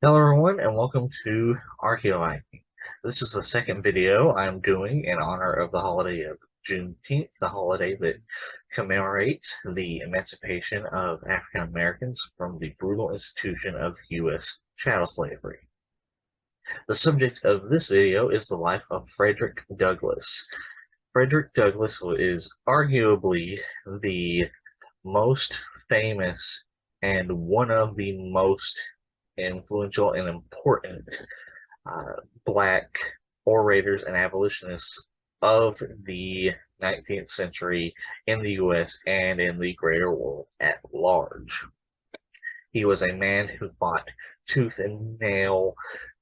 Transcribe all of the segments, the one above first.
Hello everyone and welcome to Archaeoing. This is the second video I'm doing in honor of the holiday of Juneteenth, the holiday that commemorates the emancipation of African Americans from the brutal institution of U.S. chattel slavery. The subject of this video is the life of Frederick Douglass. Frederick Douglass is arguably the most famous and one of the most influential and important Black orators and abolitionists of the 19th century in the U.S. and in the greater world at large. He was a man who fought tooth and nail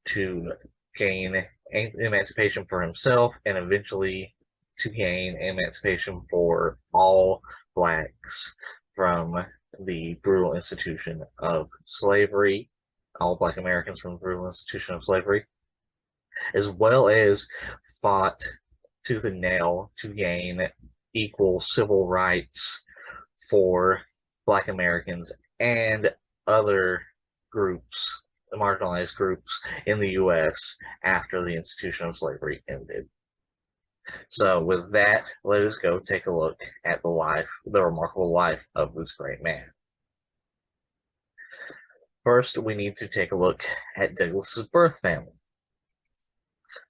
to gain emancipation for himself and eventually to gain emancipation for all Blacks from the brutal institution of slavery, all Black Americans from the brutal institution of slavery, as well as fought tooth and nail to gain equal civil rights for Black Americans and other groups, marginalized groups in the U.S. after the institution of slavery ended. So with that, let us go take a look at the remarkable life of this great man. First, we need to take a look at Douglas's birth family.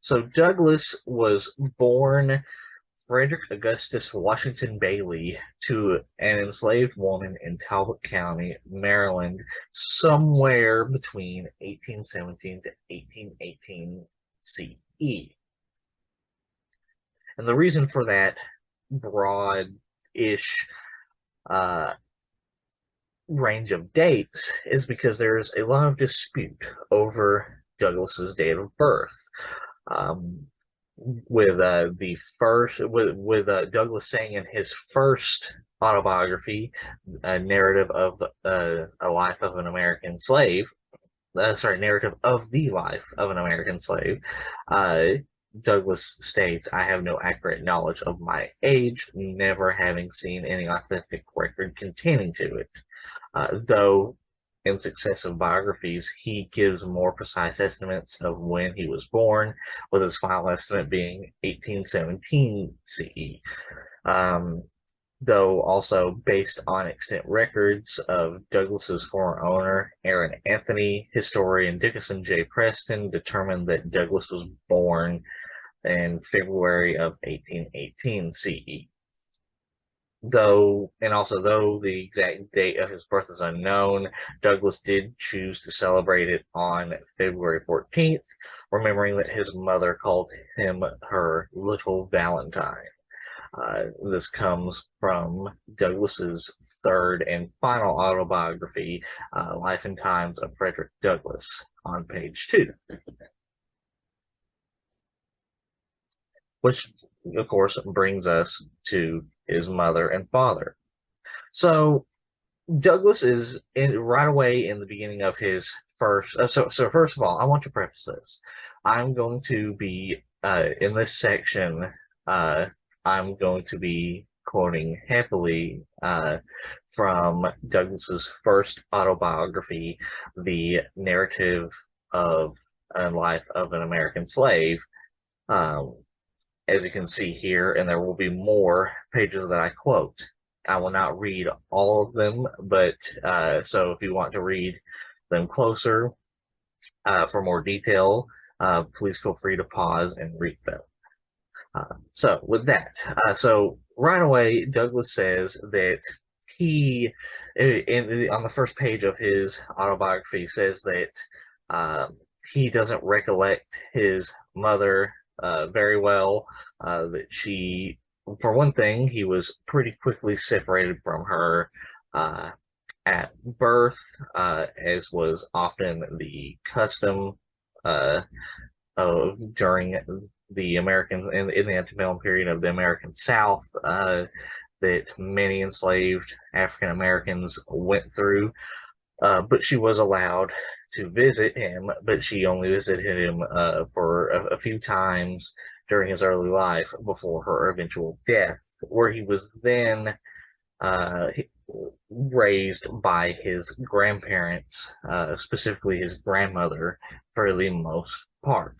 So Douglas was born Frederick Augustus Washington Bailey to an enslaved woman in Talbot County, Maryland, somewhere between 1817 to 1818 CE. And the reason for that broad-ish range of dates is because there's a lot of dispute over Douglas's date of birth. With Douglas saying in his first autobiography, a narrative of a life of an American slave, narrative of the life of an American slave, Douglas states, "I have no accurate knowledge of my age, never having seen any authentic record containing to it." Though in successive biographies, he gives more precise estimates of when he was born, with his final estimate being 1817 CE. Though also based on extant records of Douglas's former owner, Aaron Anthony, historian Dickinson J. Preston determined that Douglas was born in February of 1818 CE. Though the exact date of his birth is unknown, Douglas did choose to celebrate it on February 14th, remembering that his mother called him her little Valentine. This comes from Douglas's third and final autobiography, Life and Times of Frederick Douglass, on page 2. Which, of course, brings us to his mother and father. So Douglas is right away in the beginning of his first. So first of all, I want to preface this. I'm going to be in this section. I'm going to be quoting heavily from Douglas's first autobiography, The Narrative of a Life of an American Slave. As you can see here, and there will be more pages that I quote. I will not read all of them, but so if you want to read them closer for more detail, please feel free to pause and read them. So with that, so right away, Douglas says that he, on the first page of his autobiography, says that he doesn't recollect his mother very well, that she, for one thing, he was pretty quickly separated from her at birth, as was often the custom during the in the antebellum period of the American South, that many enslaved African Americans went through. But she was allowed to visit him, but she only visited him for a few times during his early life before her eventual death, where he was then raised by his grandparents, specifically his grandmother, for the most part.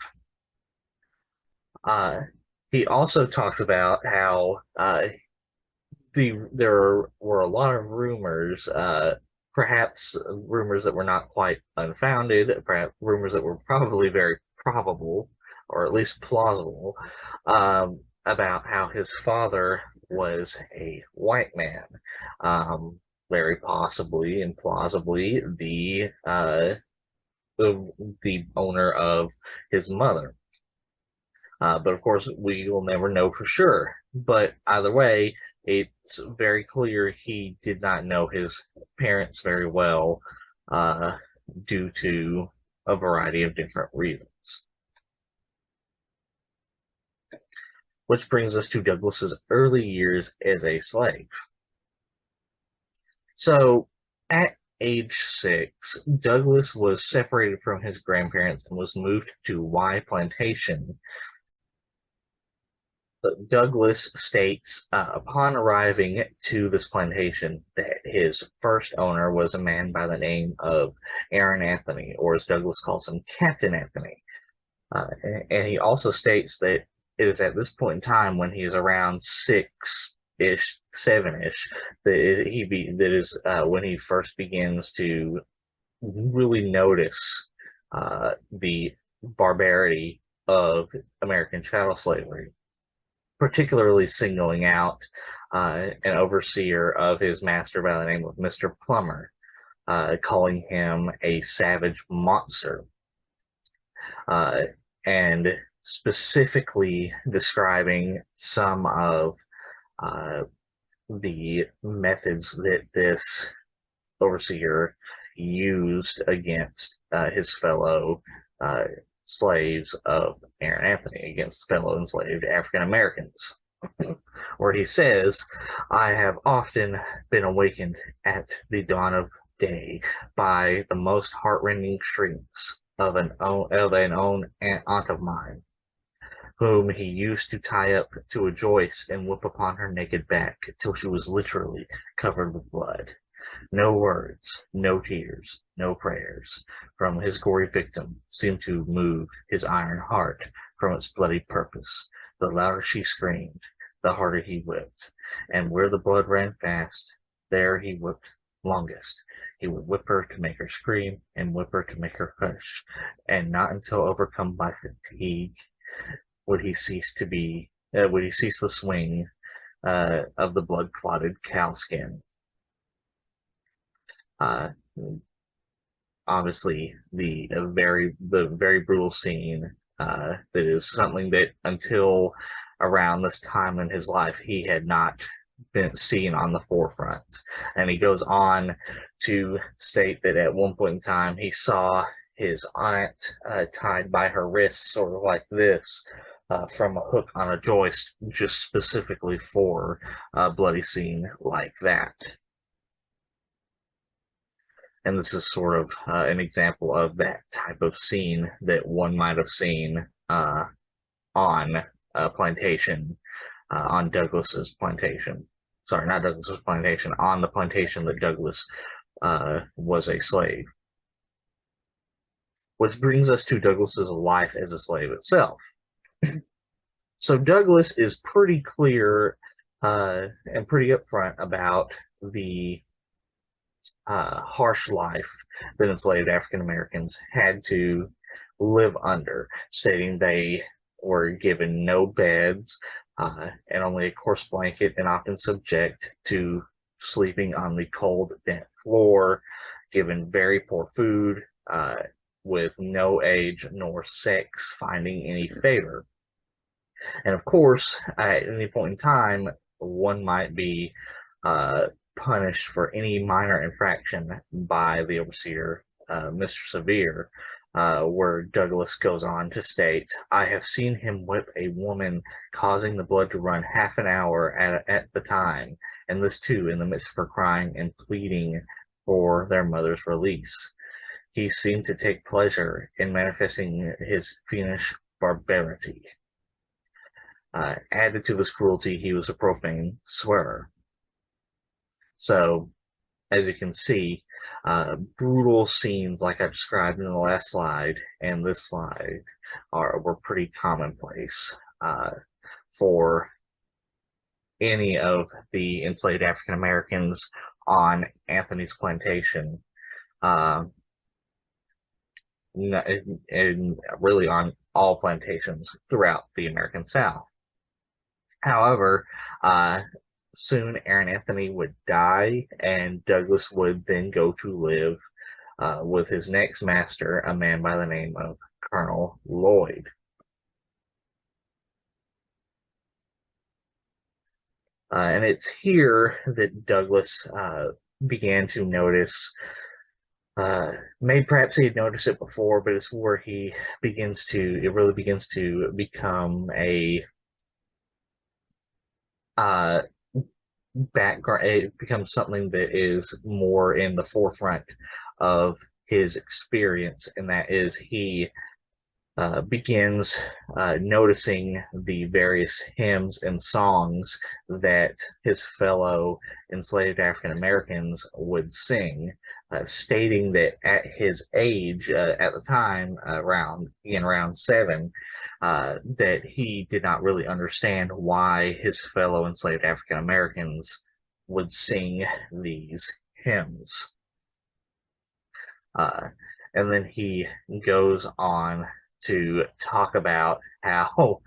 Uh, he also talks about how there were a lot of rumors, perhaps rumors that were not quite unfounded, perhaps rumors that were probably very probable, or at least plausible, about how his father was a white man, um, very possibly and plausibly the owner of his mother. But of course, we will never know for sure. But either way, it's very clear he did not know his parents very well, uh, due to a variety of different reasons. Which brings us to Douglas's early years as a slave. So, at age 6, Douglas was separated from his grandparents and was moved to Y Plantation. Douglas states, upon arriving to this plantation, that his first owner was a man by the name of Aaron Anthony, or as Douglas calls him, Captain Anthony. And he also states that it is at this point in time, when he is around 6-ish, 7-ish, when he first begins to really notice the barbarity of American chattel slavery, particularly singling out an overseer of his master by the name of Mr. Plummer, calling him a savage monster, and specifically describing some of the methods that this overseer used against his fellow slaves of Aaron Anthony, against fellow enslaved African Americans, where he says, I have often been awakened at the dawn of day by the most heartrending shrieks of an own aunt of mine, whom he used to tie up to a joist and whip upon her naked back till she was literally covered with blood. No words, no tears, no prayers from his gory victim seemed to move his iron heart from its bloody purpose. The louder she screamed, the harder he whipped, and where the blood ran fast, there he whipped longest. He would whip her to make her scream, and whip her to make her hush, and not until overcome by fatigue would he cease the swing of the blood-clotted cowskin. Obviously, the very brutal scene, that is something that until around this time in his life he had not been seen on the forefront. And he goes on to state that at one point in time he saw his aunt tied by her wrists, sort of like this, from a hook on a joist, just specifically for a bloody scene like that. And this is sort of an example of that type of scene that one might have seen on a plantation, on Douglas's plantation. Sorry, not Douglas's plantation, on the plantation that Douglas was a slave. Which brings us to Douglas's life as a slave itself. So Douglas is pretty clear and pretty upfront about the harsh life that enslaved African Americans had to live under, stating they were given no beds and only a coarse blanket, and often subject to sleeping on the cold, damp floor, given very poor food, with no age nor sex finding any favor. And of course, at any point in time, one might be punished for any minor infraction by the overseer, Mr. Severe, where Douglas goes on to state, I have seen him whip a woman, causing the blood to run half an hour at the time, and this too in the midst of her crying and pleading for their mother's release. He seemed to take pleasure in manifesting his fiendish barbarity. Added to this cruelty, he was a profane swearer. So as you can see, brutal scenes like I described in the last slide and this slide were pretty commonplace for any of the enslaved African Americans on Anthony's plantation, and really on all plantations throughout the American South. However, soon Aaron Anthony would die, and Douglass would then go to live with his next master, a man by the name of Colonel Lloyd. And it's here that Douglass began to notice, maybe perhaps he had noticed it before, but it's where it really begins to become a background. It becomes something that is more in the forefront of his experience, and that is he begins noticing the various hymns and songs that his fellow enslaved African Americans would sing, stating that at his age, at the time, around 7, that he did not really understand why his fellow enslaved African Americans would sing these hymns. And then he goes on to talk about how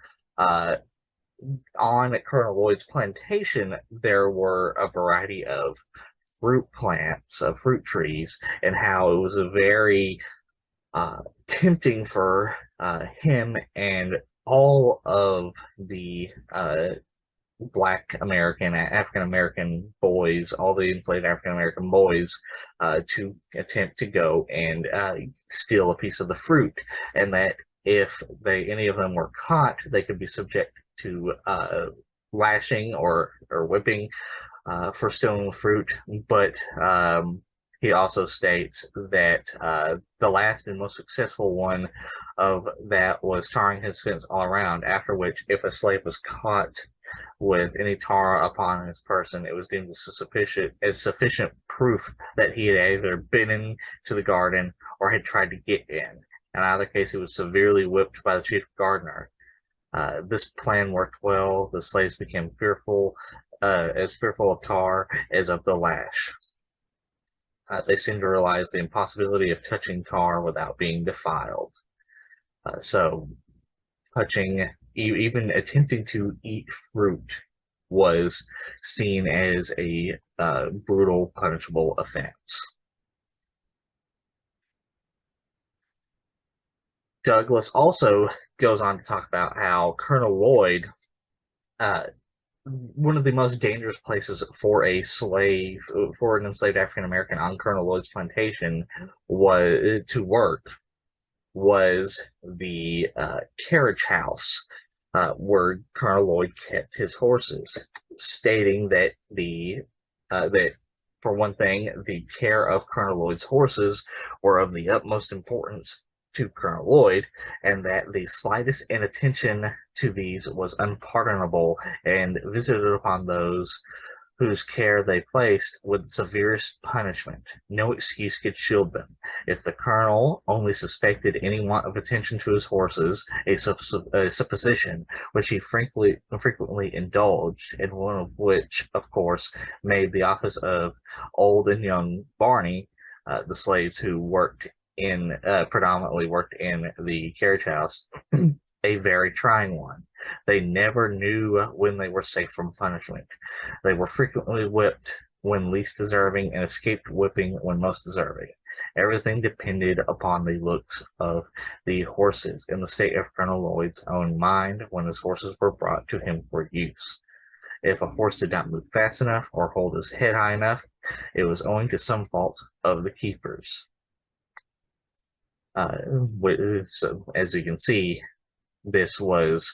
on Colonel Lloyd's plantation there were a variety of fruit plants, of fruit trees, and how it was a very tempting for him and all of the Black American, African American boys, all the enslaved African American boys, to attempt to go and steal a piece of the fruit, and that if any of them were caught, they could be subject to lashing or whipping for stealing the fruit. But he also states that the last and most successful one of that was tarring his fence all around, after which, if a slave was caught with any tar upon his person, it was deemed as sufficient proof that he had either been into the garden or had tried to get in. In either case, he was severely whipped by the chief gardener. This plan worked well. The slaves became as fearful of tar as of the lash. They seemed to realize the impossibility of touching tar without being defiled. So touching, even attempting to eat fruit, was seen as a brutal, punishable offense. Douglass also goes on to talk about how Colonel Lloyd, one of the most dangerous places for an enslaved African American on Colonel Lloyd's plantation to work was the Carriage House, where Colonel Lloyd kept his horses, stating that that for one thing, the care of Colonel Lloyd's horses were of the utmost importance to Colonel Lloyd, and that the slightest inattention to these was unpardonable and visited upon those whose care they placed with the severest punishment. No excuse could shield them. If the colonel only suspected any want of attention to his horses, a supposition which he frequently indulged, and one of which, of course, made the office of old and young Barney, the slaves who predominantly worked in the carriage house, a very trying one. They never knew when they were safe from punishment. They were frequently whipped when least deserving and escaped whipping when most deserving. Everything depended upon the looks of the horses and the state of Colonel Lloyd's own mind when his horses were brought to him for use. If a horse did not move fast enough or hold his head high enough, it was owing to some fault of the keepers. So, as you can see, this was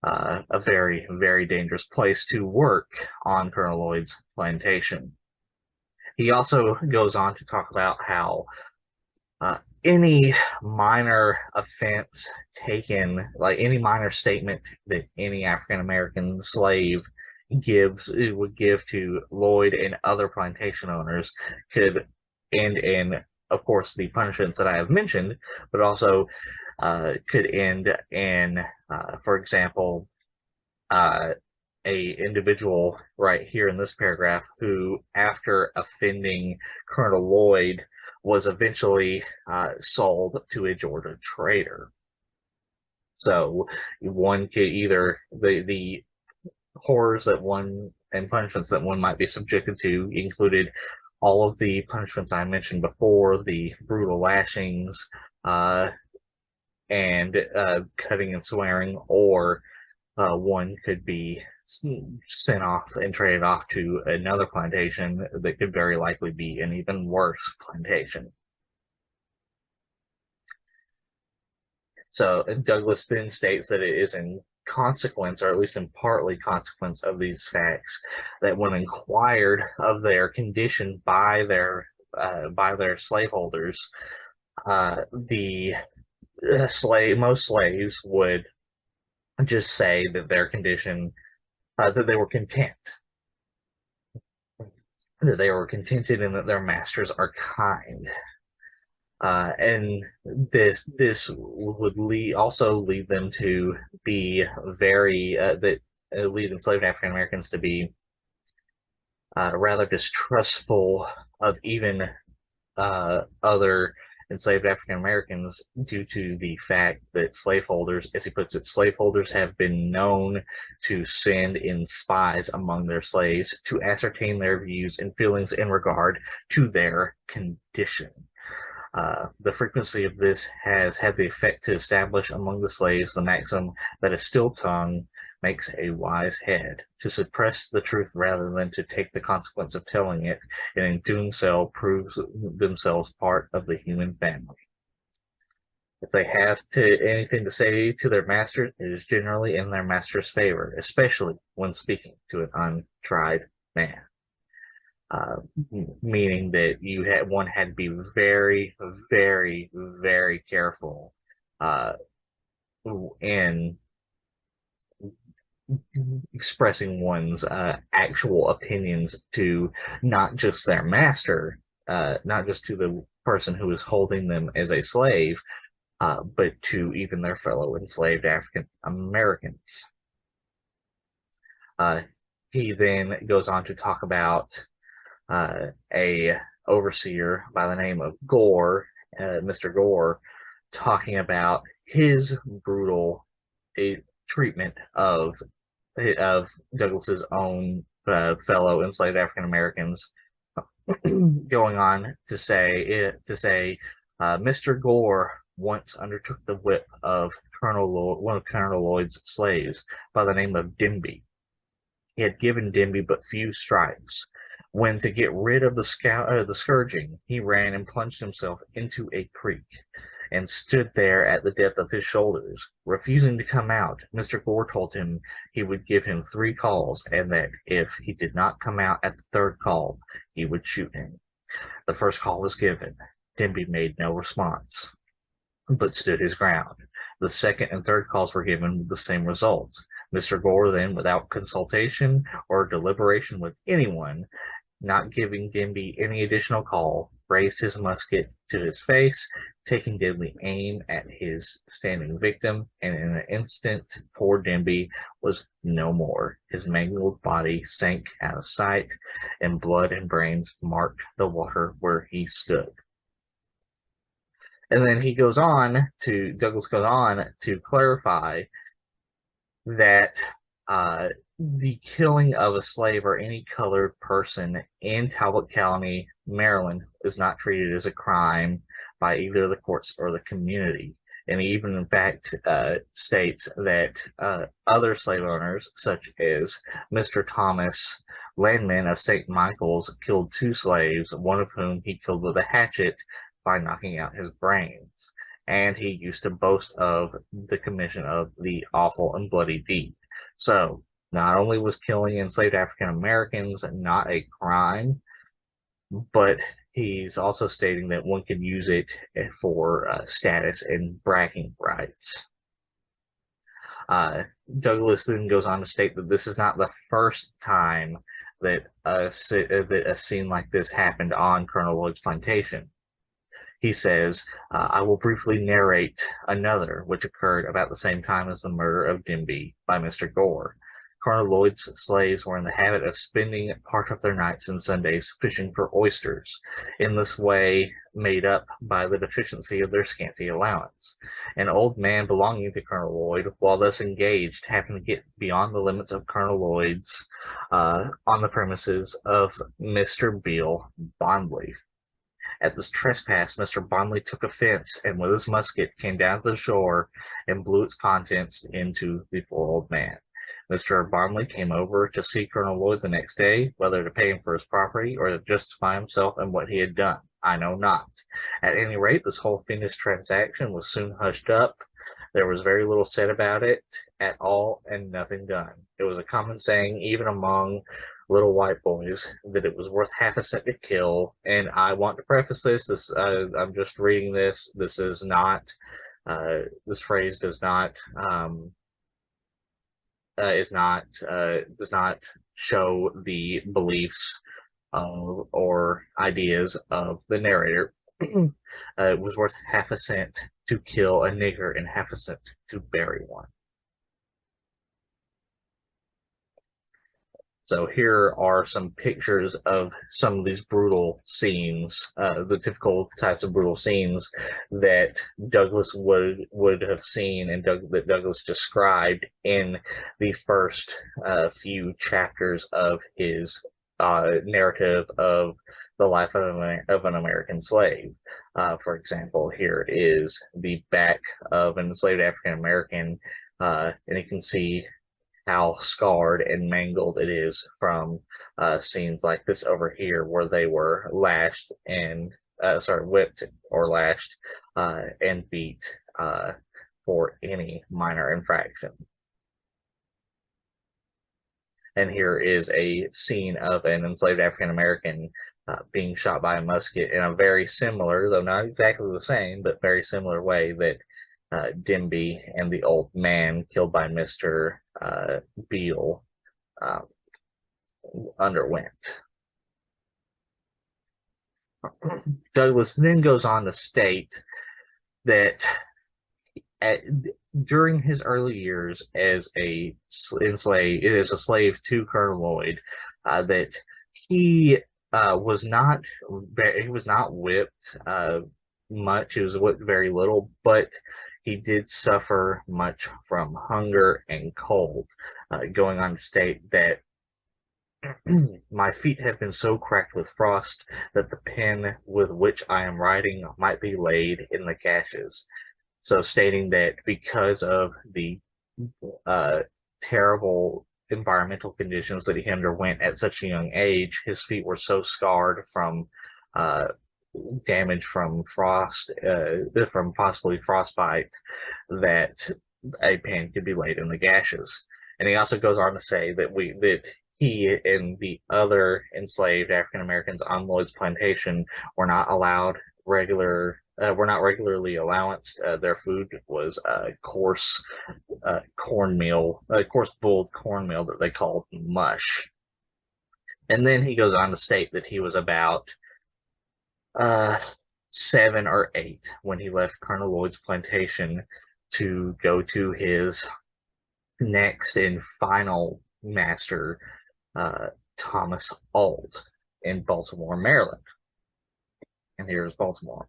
a very, very dangerous place to work on Colonel Lloyd's plantation. He also goes on to talk about how any minor offense taken, like any minor statement that any African American slave would give to Lloyd and other plantation owners could end in, of course, the punishments that I have mentioned, but also could end in, for example, uh, a individual right here in this paragraph who, after offending Colonel Lloyd, was eventually sold to a Georgia trader. So one could either the horrors that one and punishments that one might be subjected to included all of the punishments I mentioned before, the brutal lashings, and cutting and swearing, or one could be sent off and traded off to another plantation that could very likely be an even worse plantation. So Douglass then states that it is in consequence, or at least in partly consequence of these facts, that when inquired of their condition by their slaveholders, the most slaves would just say that their condition, that they were content, that they were contented, and that their masters are kind. And this would also lead them to be very that lead enslaved African Americans to be rather distrustful of even other enslaved African Americans, due to the fact that slaveholders, as he puts it, slaveholders have been known to send in spies among their slaves to ascertain their views and feelings in regard to their condition. The frequency of this has had the effect to establish among the slaves the maxim that a still tongue makes a wise head, to suppress the truth rather than to take the consequence of telling it, and in doing so proves themselves part of the human family. If they have anything to say to their master, it is generally in their master's favor, especially when speaking to an untried man. Meaning that one had to be very, very, very careful in expressing one's actual opinions to not just their master, not just to the person who is holding them as a slave, but to even their fellow enslaved African Americans. He then goes on to talk about a overseer by the name of Gore, Mr. Gore, talking about his brutal treatment of Douglass's own fellow enslaved African Americans, going on to say Mr. Gore once undertook the whip of one of Colonel Lloyd's slaves by the name of Denby. He had given Denby but few stripes, when, to get rid of the scourging, he ran and plunged himself into a creek, and stood there at the depth of his shoulders. Refusing to come out, Mr. Gore told him he would give him 3 calls, and that if he did not come out at the 3rd call, he would shoot him. The first call was given. Denby made no response, but stood his ground. The 2nd and 3rd calls were given with the same result. Mr. Gore then, without consultation or deliberation with anyone, not giving Denby any additional call, raised his musket to his face, taking deadly aim at his standing victim, and in an instant poor Denby was no more. His mangled body sank out of sight, and blood and brains marked the water where he stood. And then Douglass goes on to clarify that the killing of a slave or any colored person in Talbot County, Maryland, is not treated as a crime by either the courts or the community. And he even, in fact, states that other slave owners, such as Mr. Thomas Landman of St. Michael's, killed 2 slaves, one of whom he killed with a hatchet by knocking out his brains. And he used to boast of the commission of the awful and bloody deed. So, not only was killing enslaved African Americans not a crime, but he's also stating that one could use it for status and bragging rights. Uh, Douglas then goes on to state that this is not the first time that that a scene like this happened on Colonel Lloyd's plantation. He says, I will briefly narrate another, which occurred about the same time as the murder of Denby by Mr. Gore. Colonel Lloyd's slaves were in the habit of spending part of their nights and Sundays fishing for oysters, in this way made up by the deficiency of their scanty allowance. An old man belonging to Colonel Lloyd, while thus engaged, happened to get beyond the limits of Colonel Lloyd's on the premises of Mr. Beale Bondley. At this trespass, Mr. Bondley took offense, and with his musket came down to the shore and blew its contents into the poor old man. Mr. Bondley came over to see Colonel Lloyd the next day, whether to pay him for his property or to justify himself in what he had done. I know not. At any rate, this whole fiendish transaction was soon hushed up. There was very little said about it at all, and nothing done. It was a common saying, even among little white boys, that it was worth half a cent to kill. And I want to preface this. I'm just reading this. This is not. This phrase does not does not show the beliefs or ideas of the narrator. It was worth half a cent to kill a nigger and half a cent to bury one. So here are some pictures of some of these brutal scenes, the typical types of brutal scenes that Douglas would have seen and that Douglas described in the first few chapters of his narrative of the life of an American slave. For example, here is the back of an enslaved African American, and you can see how scarred and mangled it is from scenes like this over here, where they were lashed and whipped or lashed and beat for any minor infraction. And here is a scene of an enslaved African American being shot by a musket in a very similar, though not exactly the same, but very similar way that Denby and the old man killed by Mr. Beale underwent. Douglas then goes on to state that during his early years as a slave to Colonel Lloyd, that he was not whipped much. He was whipped very little, but he did suffer much from hunger and cold, going on to state that my feet have been so cracked with frost that the pen with which I am writing might be laid in the gashes. So stating that because of the terrible environmental conditions that he underwent at such a young age, his feet were so scarred from damage from frost, from possibly frostbite, that a pen could be laid in the gashes. And he also goes on to say that he and the other enslaved African Americans on Lloyd's plantation were not regularly allowanced. Their food was coarse cornmeal, coarse boiled cornmeal that they called mush. And then he goes on to state that he was about 7 or 8 when he left Colonel Lloyd's plantation to go to his next and final master, Thomas Auld, in Baltimore, Maryland. And here's Baltimore.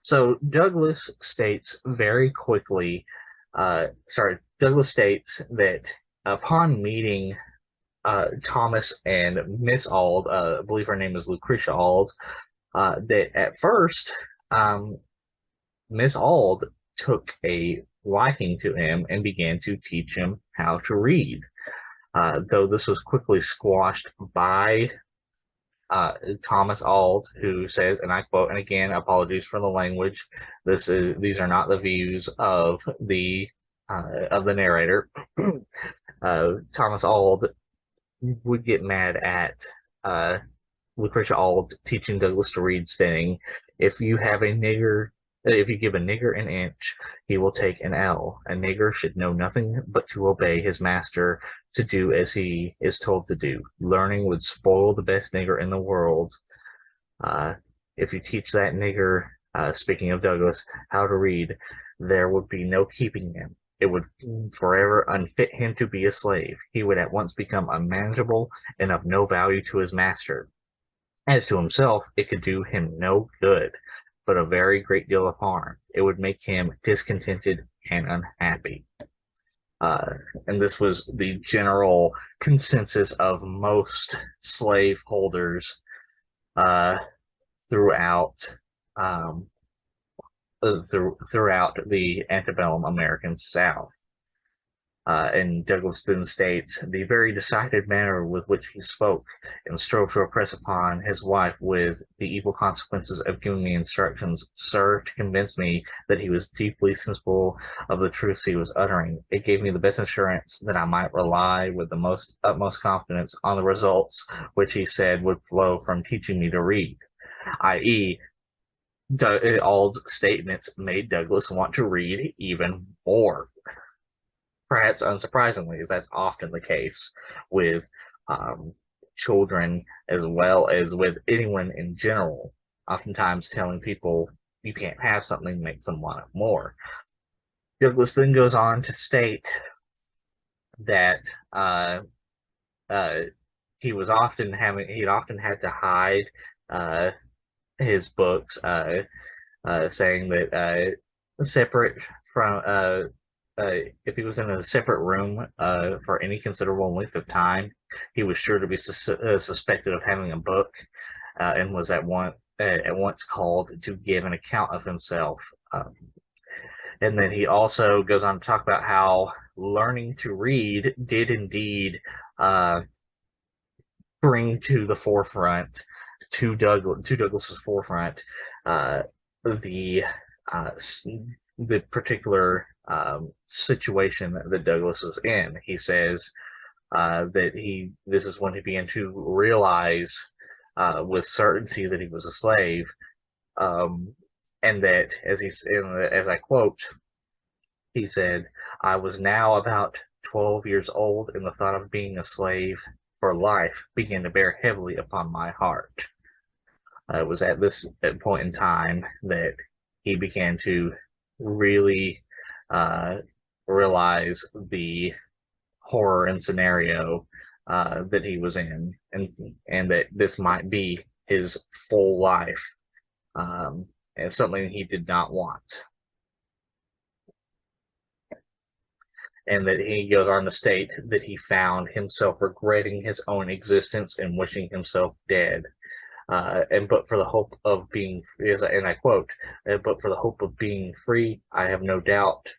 So Douglas states very quickly, Douglas states that upon meeting Thomas and Miss Auld, I believe her name is Lucretia Auld, that at first Miss Auld took a liking to him and began to teach him how to read, though this was quickly squashed by Thomas Auld, who says, and I quote, and again, apologies for the language, these are not the views of the narrator. Thomas Auld would get mad at Lucretia Auld teaching Douglas to read, saying, if you have a nigger if you give a nigger an inch, he will take an ell. A nigger should know nothing but to obey his master, to do as he is told to do. Learning would spoil the best nigger in the world. Uh, if you teach that nigger, speaking of Douglass, how to read, there would be no keeping him. It would forever unfit him to be a slave. He would at once become unmanageable and of no value to his master. As to himself, it could do him no good, but a very great deal of harm. It would make him discontented and unhappy. Uh, and this was the general consensus of most slaveholders uh, throughout um, throughout the antebellum American South. And Douglass then states, the very decided manner with which he spoke and strove to impress upon his wife with the evil consequences of giving me instructions served to convince me that he was deeply sensible of the truths he was uttering. It gave me the best assurance that I might rely with the utmost confidence on the results which he said would flow from teaching me to read, i.e., Ald's statements made Douglass want to read even more. Perhaps unsurprisingly, as that's often the case with children as well as with anyone in general. Oftentimes, telling people you can't have something makes them want it more. Douglass then goes on to state that he'd often had to hide his books, saying that separate from if he was in a separate room for any considerable length of time, he was sure to be suspected of having a book, and was at once called to give an account of himself. And then he also goes on to talk about how learning to read did indeed bring to the forefront, to Douglass's forefront, the particular situation that Douglass was in. He says that this is when he began to realize with certainty that he was a slave, and that as I quote, he said, "I was now about 12 years old, and the thought of being a slave for life began to bear heavily upon my heart." It was at this point in time that he began to really realize the horror and scenario that he was in, and that this might be his full life, and something he did not want. And that he goes on to state that he found himself regretting his own existence and wishing himself dead. But for the hope of being, and I quote, but for the hope of being free, I have no doubt,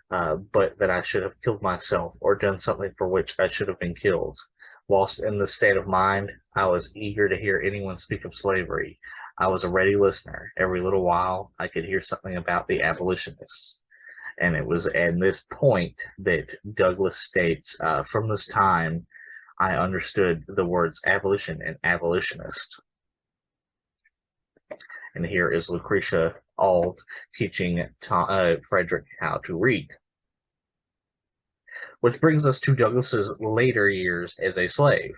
but that I should have killed myself or done something for which I should have been killed. Whilst in this state of mind, I was eager to hear anyone speak of slavery. I was a ready listener. Every little while, I could hear something about the abolitionists. And it was at this point that Douglass states, from this time, I understood the words abolition and abolitionist. And here is Lucretia Auld teaching Frederick how to read. Which brings us to Douglass's later years as a slave.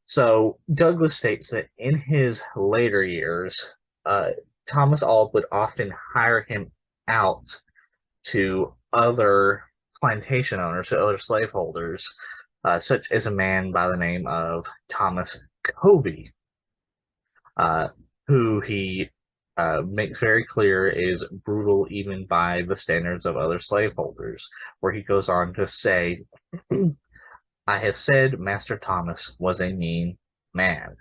So Douglass states that in his later years, Thomas Auld would often hire him out to other plantation owners, to other slaveholders, such as a man by the name of Thomas Covey, who he makes very clear is brutal even by the standards of other slaveholders, where he goes on to say, I have said Master Thomas was a mean man.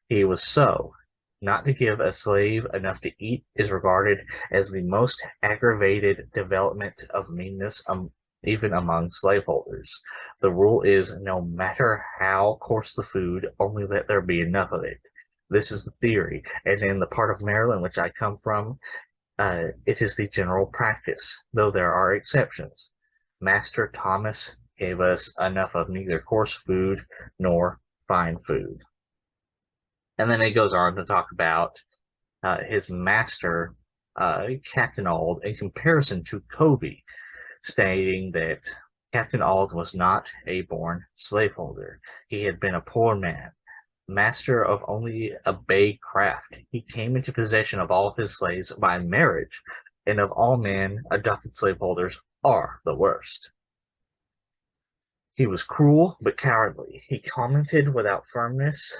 He was so. Not to give a slave enough to eat is regarded as the most aggravated development of meanness even among slaveholders. The rule is, no matter how coarse the food, only let there be enough of it. This is the theory, and in the part of Maryland which I come from, it is the general practice, though there are exceptions. Master Thomas gave us enough of neither coarse food nor fine food. And then it goes on to talk about his master, Captain Auld, in comparison to Covey, stating that Captain Auld was not a born slaveholder. He had been a poor man, master of only a bay craft. He came into possession of all of his slaves by marriage, and of all men, adopted slaveholders are the worst. He was cruel but cowardly. He commented without firmness.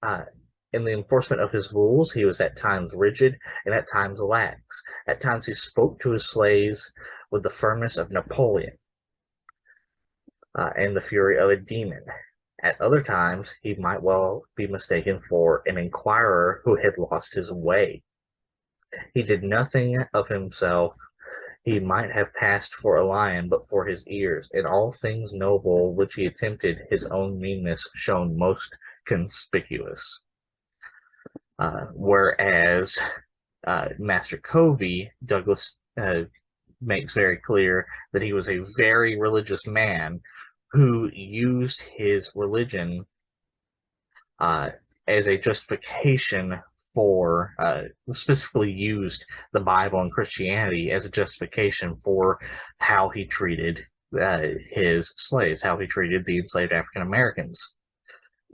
Uh, in the enforcement of his rules, he was at times rigid and at times lax. At times he spoke to his slaves with the firmness of Napoleon and the fury of a demon. At other times, he might well be mistaken for an inquirer who had lost his way. He did nothing of himself. He might have passed for a lion but for his ears. In all things noble which he attempted, his own meanness shone most conspicuous. Whereas Master Covey, Douglass makes very clear that he was a very religious man who used his religion as a justification for, specifically used the Bible and Christianity as a justification for how he treated his slaves, how he treated the enslaved African Americans,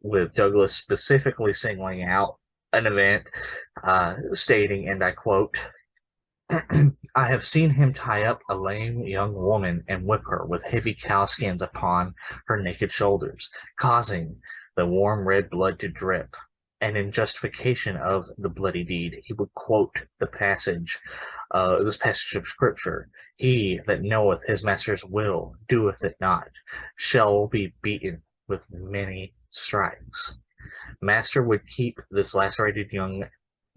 with Douglass specifically singling out an event, stating, and I quote, I have seen him tie up a lame young woman and whip her with heavy cowskins upon her naked shoulders, causing the warm red blood to drip. And in justification of the bloody deed, he would quote the passage, this passage of scripture: "He that knoweth his master's will, doeth it not, shall be beaten with many stripes." Master would keep this lacerated young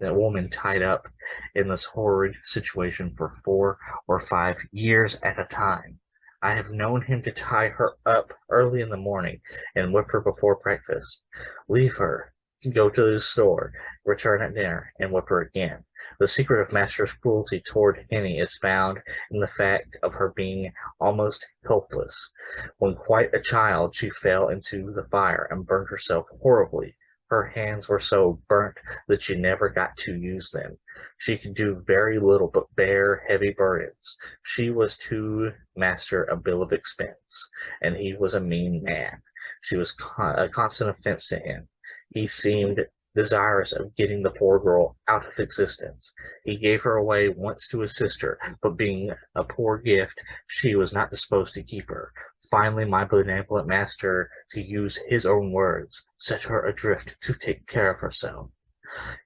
woman tied up in this horrid situation for 4 or 5 years at a time. I have known him to tie her up early in the morning and whip her before breakfast, leave her, go to the store, return at dinner, and whip her again. The secret of Master's cruelty toward Henny is found in the fact of her being almost helpless. When quite a child, she fell into the fire and burned herself horribly. Her hands were so burnt that she never got to use them. She could do very little but bear heavy burdens. She was to Master a bill of expense, and he was a mean man. She was a constant offense to him. He seemed desirous of getting the poor girl out of existence. He gave her away once to his sister, but being a poor gift, she was not disposed to keep her. Finally, my benevolent master, to use his own words, set her adrift to take care of herself.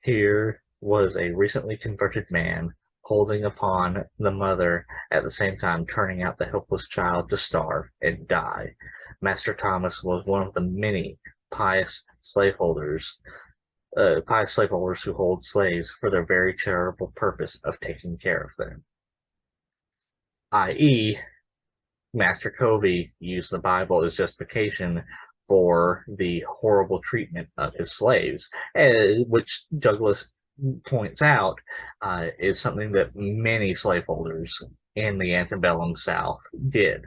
Here was a recently converted man holding upon the mother, at the same time turning out the helpless child to starve and die. Master Thomas was one of the many pious slaveholders who hold slaves for their very charitable purpose of taking care of them. I.e., Master Covey used the Bible as justification for the horrible treatment of his slaves, which Douglass points out is something that many slaveholders in the antebellum South did.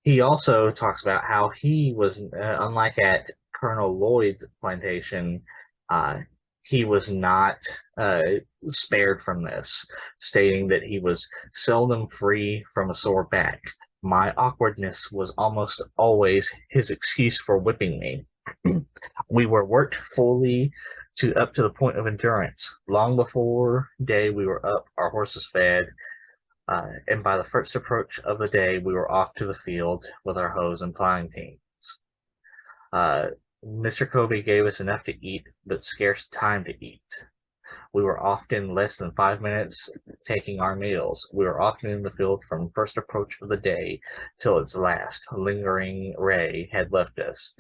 He also talks about how he was, unlike at Colonel Lloyd's plantation, he was not spared from this, stating that he was seldom free from a sore back. My awkwardness was almost always his excuse for whipping me. We were worked fully up to the point of endurance. Long before day we were up, our horses fed, and by the first approach of the day, we were off to the field with our hoes and plowing teams. Mr. Covey gave us enough to eat, but scarce time to eat. We were often less than 5 minutes taking our meals. We were often in the field from first approach of the day till its last lingering ray had left us.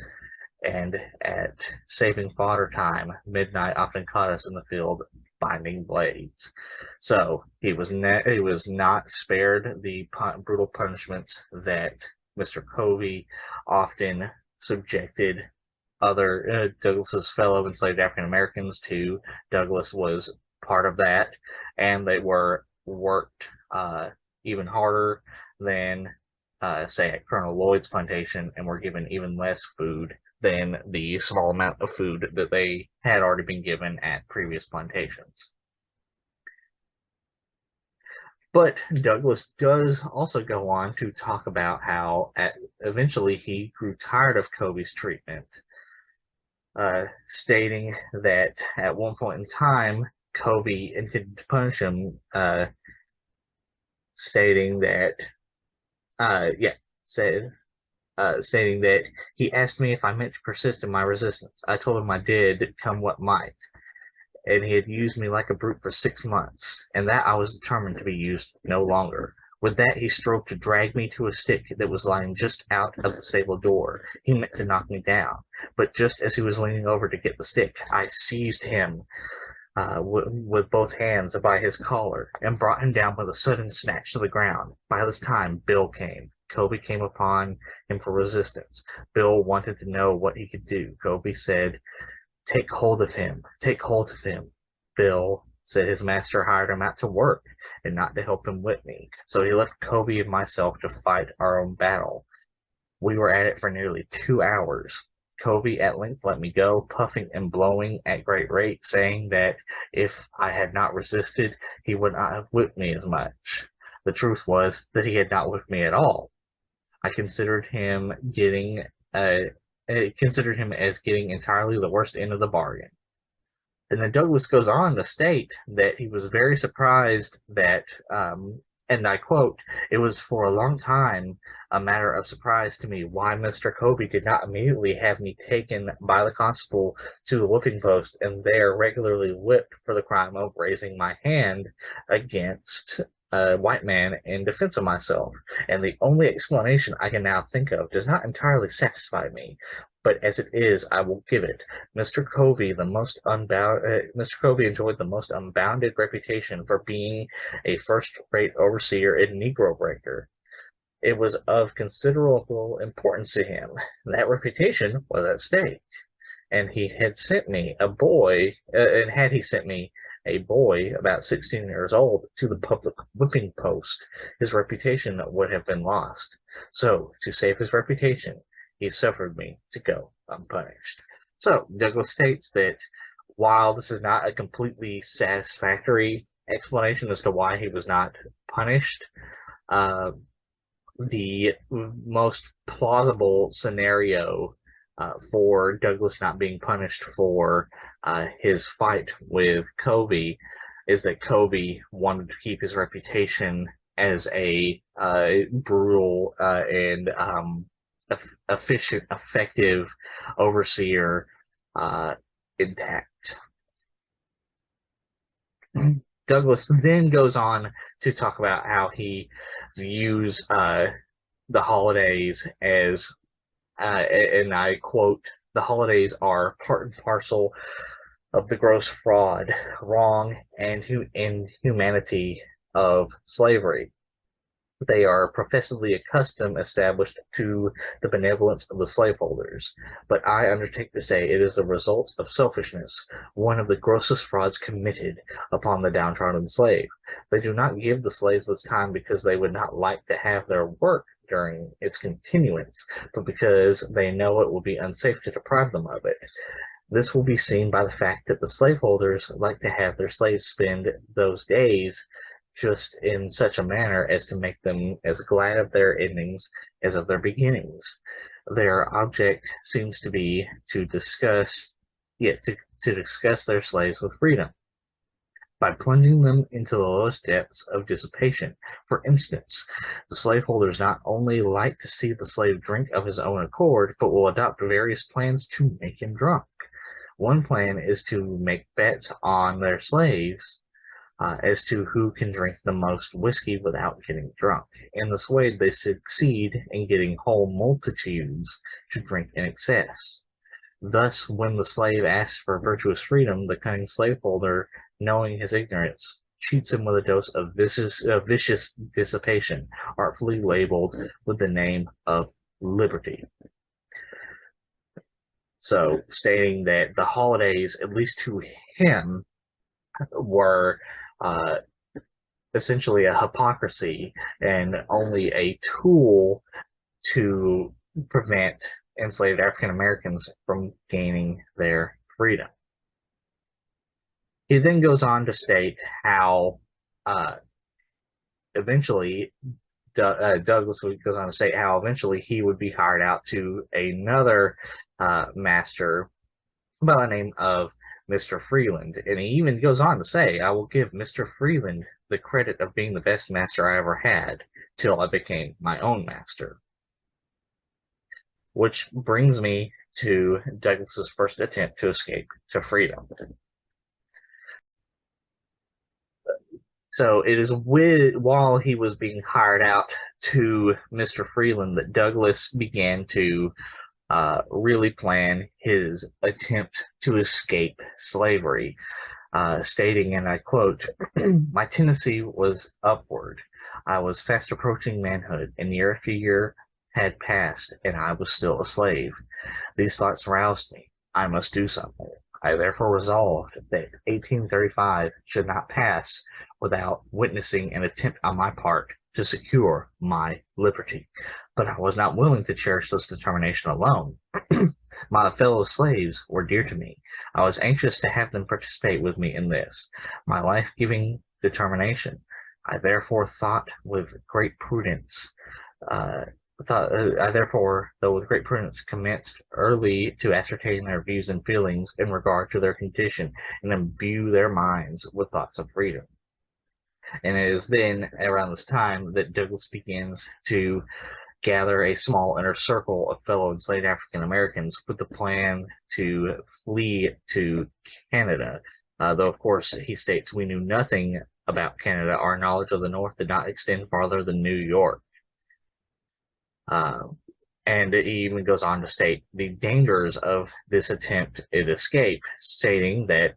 And at saving fodder time, midnight often caught us in the field binding blades. So he was not spared the brutal punishments that Mr. Covey often subjected other Douglass's fellow enslaved African Americans to. Douglass was part of that, and they were worked even harder than say at Colonel Lloyd's plantation, and were given even less food than the small amount of food that they had already been given at previous plantations. But Douglass does also go on to talk about how eventually he grew tired of Covey's treatment, stating that at one point in time, Covey intended to punish him, stating that, yeah, said, stating that he asked me if I meant to persist in my resistance. I told him I did, come what might, and he had used me like a brute for 6 months, and that I was determined to be used no longer. With that, he strove to drag me to a stick that was lying just out of the stable door. He meant to knock me down, but just as he was leaning over to get the stick, I seized him with both hands by his collar and brought him down with a sudden snatch to the ground. By this time, Bill came. Covey came upon him for resistance. Bill wanted to know what he could do. Covey said, "Take hold of him. Take hold of him." Bill said his master hired him out to work and not to help him whip me. So he left Covey and myself to fight our own battle. We were at it for nearly 2 hours. Covey at length let me go, puffing and blowing at great rate, saying that if I had not resisted, he would not have whipped me as much. The truth was that he had not whipped me at all. I considered him as getting entirely the worst end of the bargain. And then Douglass goes on to state that he was very surprised that, and I quote, "It was for a long time a matter of surprise to me why Mr. Covey did not immediately have me taken by the constable to the whipping post and there regularly whipped for the crime of raising my hand against a white man in defense of myself. And the only explanation I can now think of does not entirely satisfy me. But as it is, I will give it. Mr. Covey enjoyed the most unbounded reputation for being a first-rate overseer and Negro breaker. It was of considerable importance to him. That reputation was at stake, and he had sent me a boy, and had he sent me a boy about 16 years old to the public whipping post, his reputation would have been lost. So, to save his reputation, he suffered me to go unpunished." So Douglass states that while this is not a completely satisfactory explanation as to why he was not punished, uh, the most plausible scenario for Douglass not being punished for his fight with Covey is that Covey wanted to keep his reputation as a brutal and efficient, effective overseer intact. Douglass then goes on to talk about how he views the holidays as, and I quote, "The holidays are part and parcel of the gross fraud, wrong, and inhumanity of slavery. They are professedly accustomed, established to the benevolence of the slaveholders. But I undertake to say it is the result of selfishness, one of the grossest frauds committed upon the downtrodden slave. They do not give the slaves this time because they would not like to have their work during its continuance, but because they know it will be unsafe to deprive them of it. This will be seen by the fact that the slaveholders like to have their slaves spend those days just in such a manner as to make them as glad of their endings as of their beginnings. Their object seems to be to discuss their slaves with freedom by plunging them into the lowest depths of dissipation. For instance, the slaveholders not only like to see the slave drink of his own accord, but will adopt various plans to make him drunk. One plan is to make bets on their slaves as to who can drink the most whiskey without getting drunk. In this way, they succeed in getting whole multitudes to drink in excess. Thus, when the slave asks for virtuous freedom, the cunning slaveholder, knowing his ignorance, cheats him with a dose of vicious dissipation, artfully labeled with the name of liberty. So, stating that the holidays, at least to him, were essentially a hypocrisy and only a tool to prevent enslaved African Americans from gaining their freedom. He then goes on to state how eventually Douglass goes on to state how eventually he would be hired out to another master by the name of Mr. Freeland. And he even goes on to say, I will give Mr. Freeland the credit of being the best master I ever had till I became my own master. Which brings me to Douglass's first attempt to escape to freedom. So it is while he was being hired out to Mr. Freeland that Douglass began to really plan his attempt to escape slavery, stating, and I quote, my tendency was upward. I was fast approaching manhood, and year after year had passed, and I was still a slave. These thoughts roused me. I must do something. I therefore resolved that 1835 should not pass without witnessing an attempt on my part to secure my liberty. But I was not willing to cherish this determination alone. My fellow slaves were dear to me. I was anxious to have them participate with me in this, my life-giving determination. I therefore thought with great prudence, though with great prudence, commenced early to ascertain their views and feelings in regard to their condition and imbue their minds with thoughts of freedom. And it is then around this time that Douglass begins to gather a small inner circle of fellow enslaved African Americans with the plan to flee to Canada. Though, of course, he states we knew nothing about Canada. Our knowledge of the North did not extend farther than New York. And he even goes on to state the dangers of this attempt at escape, stating that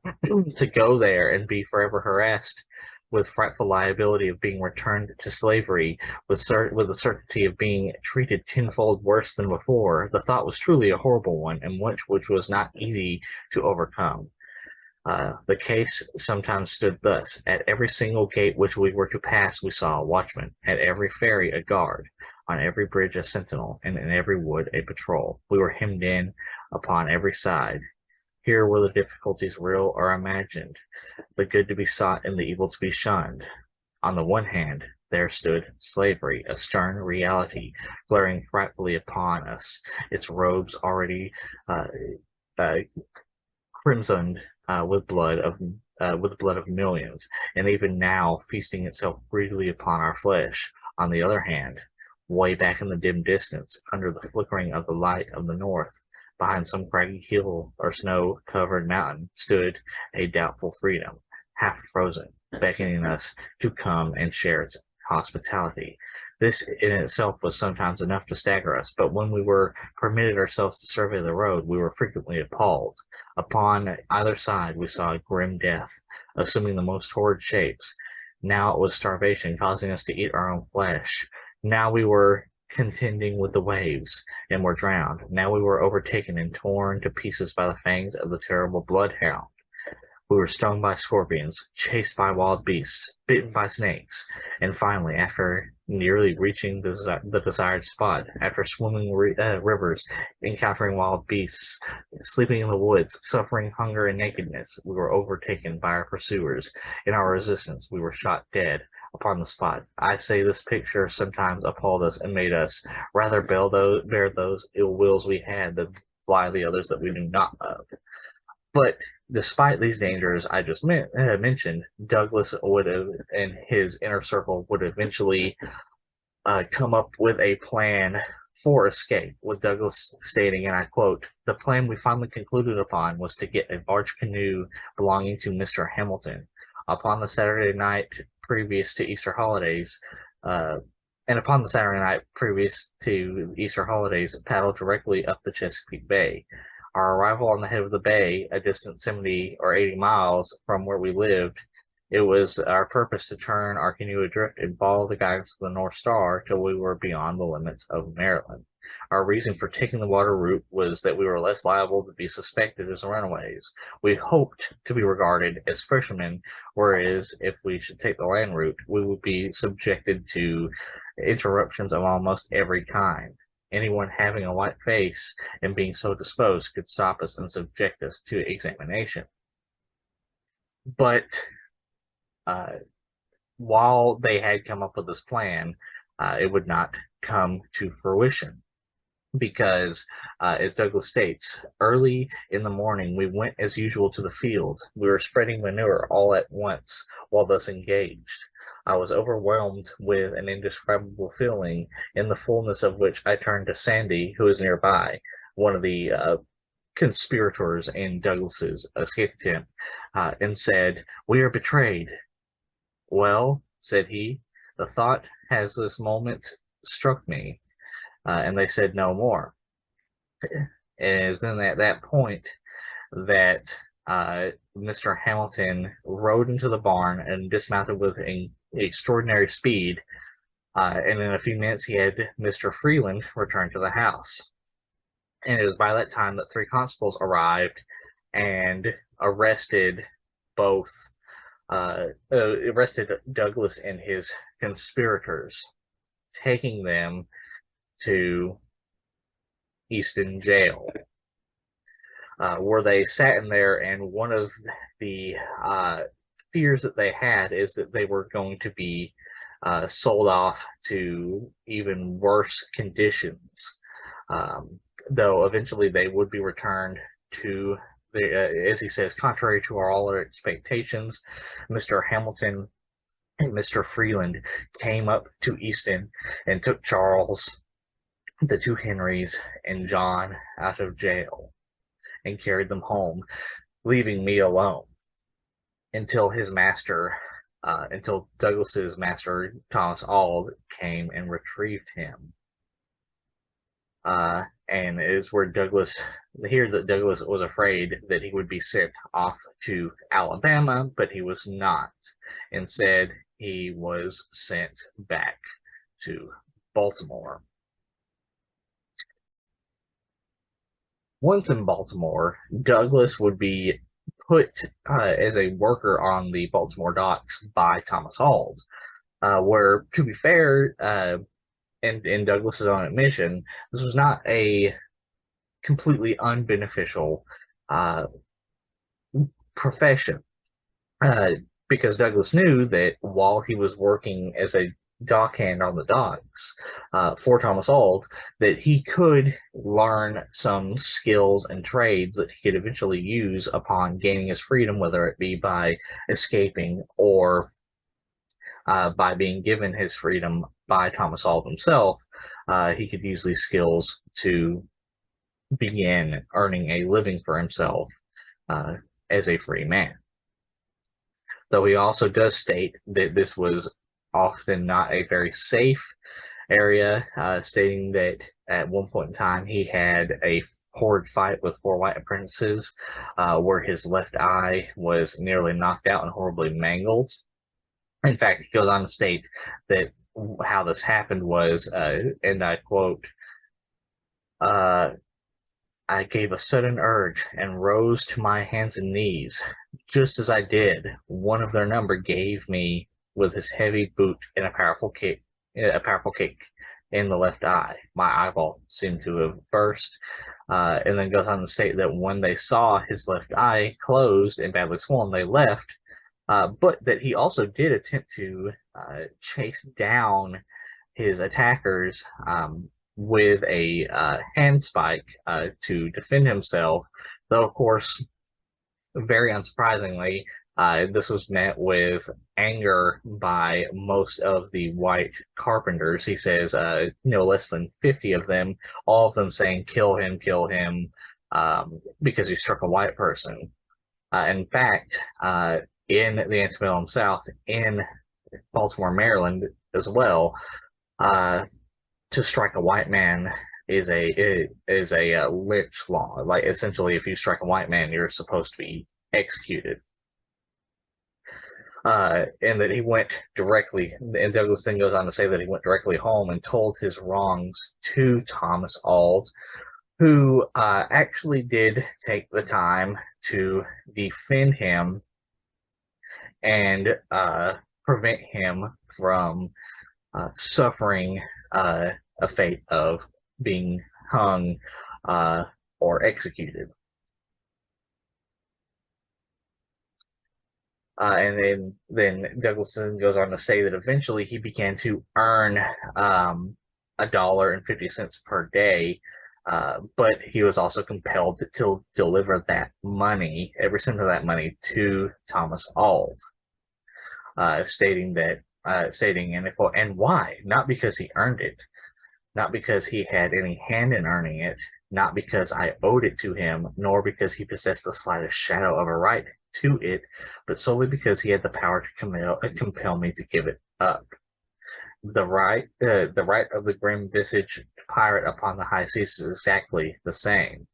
to go there and be forever harassed with frightful liability of being returned to slavery, with the certainty of being treated tenfold worse than before, the thought was truly a horrible one, and which was not easy to overcome. The case sometimes stood thus. At every single gate which we were to pass, we saw a watchman. At every ferry, a guard. On every bridge, a sentinel. And in every wood, a patrol. We were hemmed in upon every side. Here were the difficulties real or imagined, the good to be sought and the evil to be shunned. On the one hand, there stood slavery, a stern reality, glaring frightfully upon us, its robes already crimsoned with blood of millions, and even now feasting itself greedily upon our flesh. On the other hand, way back in the dim distance, under the flickering of the light of the north, behind some craggy hill or snow-covered mountain, stood a doubtful freedom, half frozen, beckoning us to come and share its hospitality. This in itself was sometimes enough to stagger us, but when we were permitted ourselves to survey the road, we were frequently appalled. Upon either side we saw grim death, assuming the most horrid shapes. Now it was starvation, causing us to eat our own flesh. Now we were contending with the waves, and were drowned. Now we were overtaken and torn to pieces by the fangs of the terrible bloodhound. We were stung by scorpions, chased by wild beasts, bitten by snakes, and finally, after nearly reaching the desired spot, after swimming rivers, encountering wild beasts, sleeping in the woods, suffering hunger and nakedness, we were overtaken by our pursuers. In our resistance, we were shot dead upon the spot. I say this picture sometimes appalled us and made us rather bear those ill wills we had than fly the others that we knew not of. But despite these dangers I just mentioned, Douglass would have, and his inner circle would eventually come up with a plan for escape, with Douglass stating, and I quote, the plan we finally concluded upon was to get a large canoe belonging to Mr. Hamilton. Upon the Saturday night previous to Easter holidays, paddle directly up the Chesapeake Bay. Our arrival on the head of the bay, a distance 70 or 80 miles from where we lived, it was our purpose to turn our canoe adrift and follow the guidance of the North Star till we were beyond the limits of Maryland. Our reason for taking the water route was that we were less liable to be suspected as runaways. We hoped to be regarded as fishermen, whereas if we should take the land route, we would be subjected to interruptions of almost every kind. anyone having a white face and being so disposed could stop us and subject us to examination. But uh, while they had come up with this plan, it would not come to fruition because, as Douglass states, early in the morning we went as usual to the fields. We were spreading manure all at once while thus engaged. I was overwhelmed with an indescribable feeling, in the fullness of which I turned to Sandy, who was nearby, one of the conspirators in Douglass's escape attempt, and said, "We are betrayed." "Well," said he, "the thought has this moment struck me," and they said no more. And it is then at that point that Mr. Hamilton rode into the barn and dismounted with extraordinary speed, and in a few minutes he had Mr. Freeland return to the house. And it was by that time that 3 constables arrived and arrested both arrested Douglass and his conspirators, taking them to Easton Jail, where they sat in there. And one of the fears that they had is that they were going to be sold off to even worse conditions, though eventually they would be returned to as he says, contrary to all our expectations, Mr. Hamilton and Mr. Freeland came up to Easton and took Charles, the 2 Henrys, and John out of jail and carried them home, leaving me alone until his master, until Douglass's master, Thomas Auld, came and retrieved him. And it is where Douglass was afraid that he would be sent off to Alabama, but he was not. Instead, he was sent back to Baltimore. Once in Baltimore, Douglass would be put as a worker on the Baltimore docks by Thomas Auld, where, to be fair, and in Douglass's own admission, this was not a completely unbeneficial profession, because Douglass knew that while he was working as a dockhand on the docks for Thomas Auld, that he could learn some skills and trades that he could eventually use upon gaining his freedom, whether it be by escaping or by being given his freedom by Thomas Auld himself. He could use these skills to begin earning a living for himself as a free man. Though he also does state that this was often not a very safe area, stating that at one point in time he had a horrid fight with 4 white apprentices, where his left eye was nearly knocked out and horribly mangled. In fact, he goes on to state that how this happened was, and I quote, "I gave a sudden urge and rose to my hands and knees. Just as I did, one of their number gave me with his heavy boot and a powerful kick in the left eye. My eyeball seemed to have burst," and then goes on to state that when they saw his left eye closed and badly swollen, they left, but that he also did attempt to chase down his attackers with a handspike to defend himself, though of course, very unsurprisingly, this was met with anger by most of the white carpenters. He says no less than 50 of them, all of them saying, kill him, because he struck a white person. In fact, in the antebellum South, in Baltimore, Maryland as well, to strike a white man is a lynch law. Like, essentially, if you strike a white man, you're supposed to be executed. And that he went directly, and Douglass then goes on to say that he went directly home and told his wrongs to Thomas Auld, who actually did take the time to defend him and prevent him from suffering a fate of being hung or executed. And then Douglas goes on to say that eventually he began to earn $1.50 per day, but he was also compelled to deliver that money, every cent of that money, to Thomas Auld, stating and why? Not because he earned it, not because he had any hand in earning it, not because I owed it to him, nor because he possessed the slightest shadow of a right to it, but solely because he had the power to compel me to give it up. The right of the grim-visaged pirate upon the high seas is exactly the same.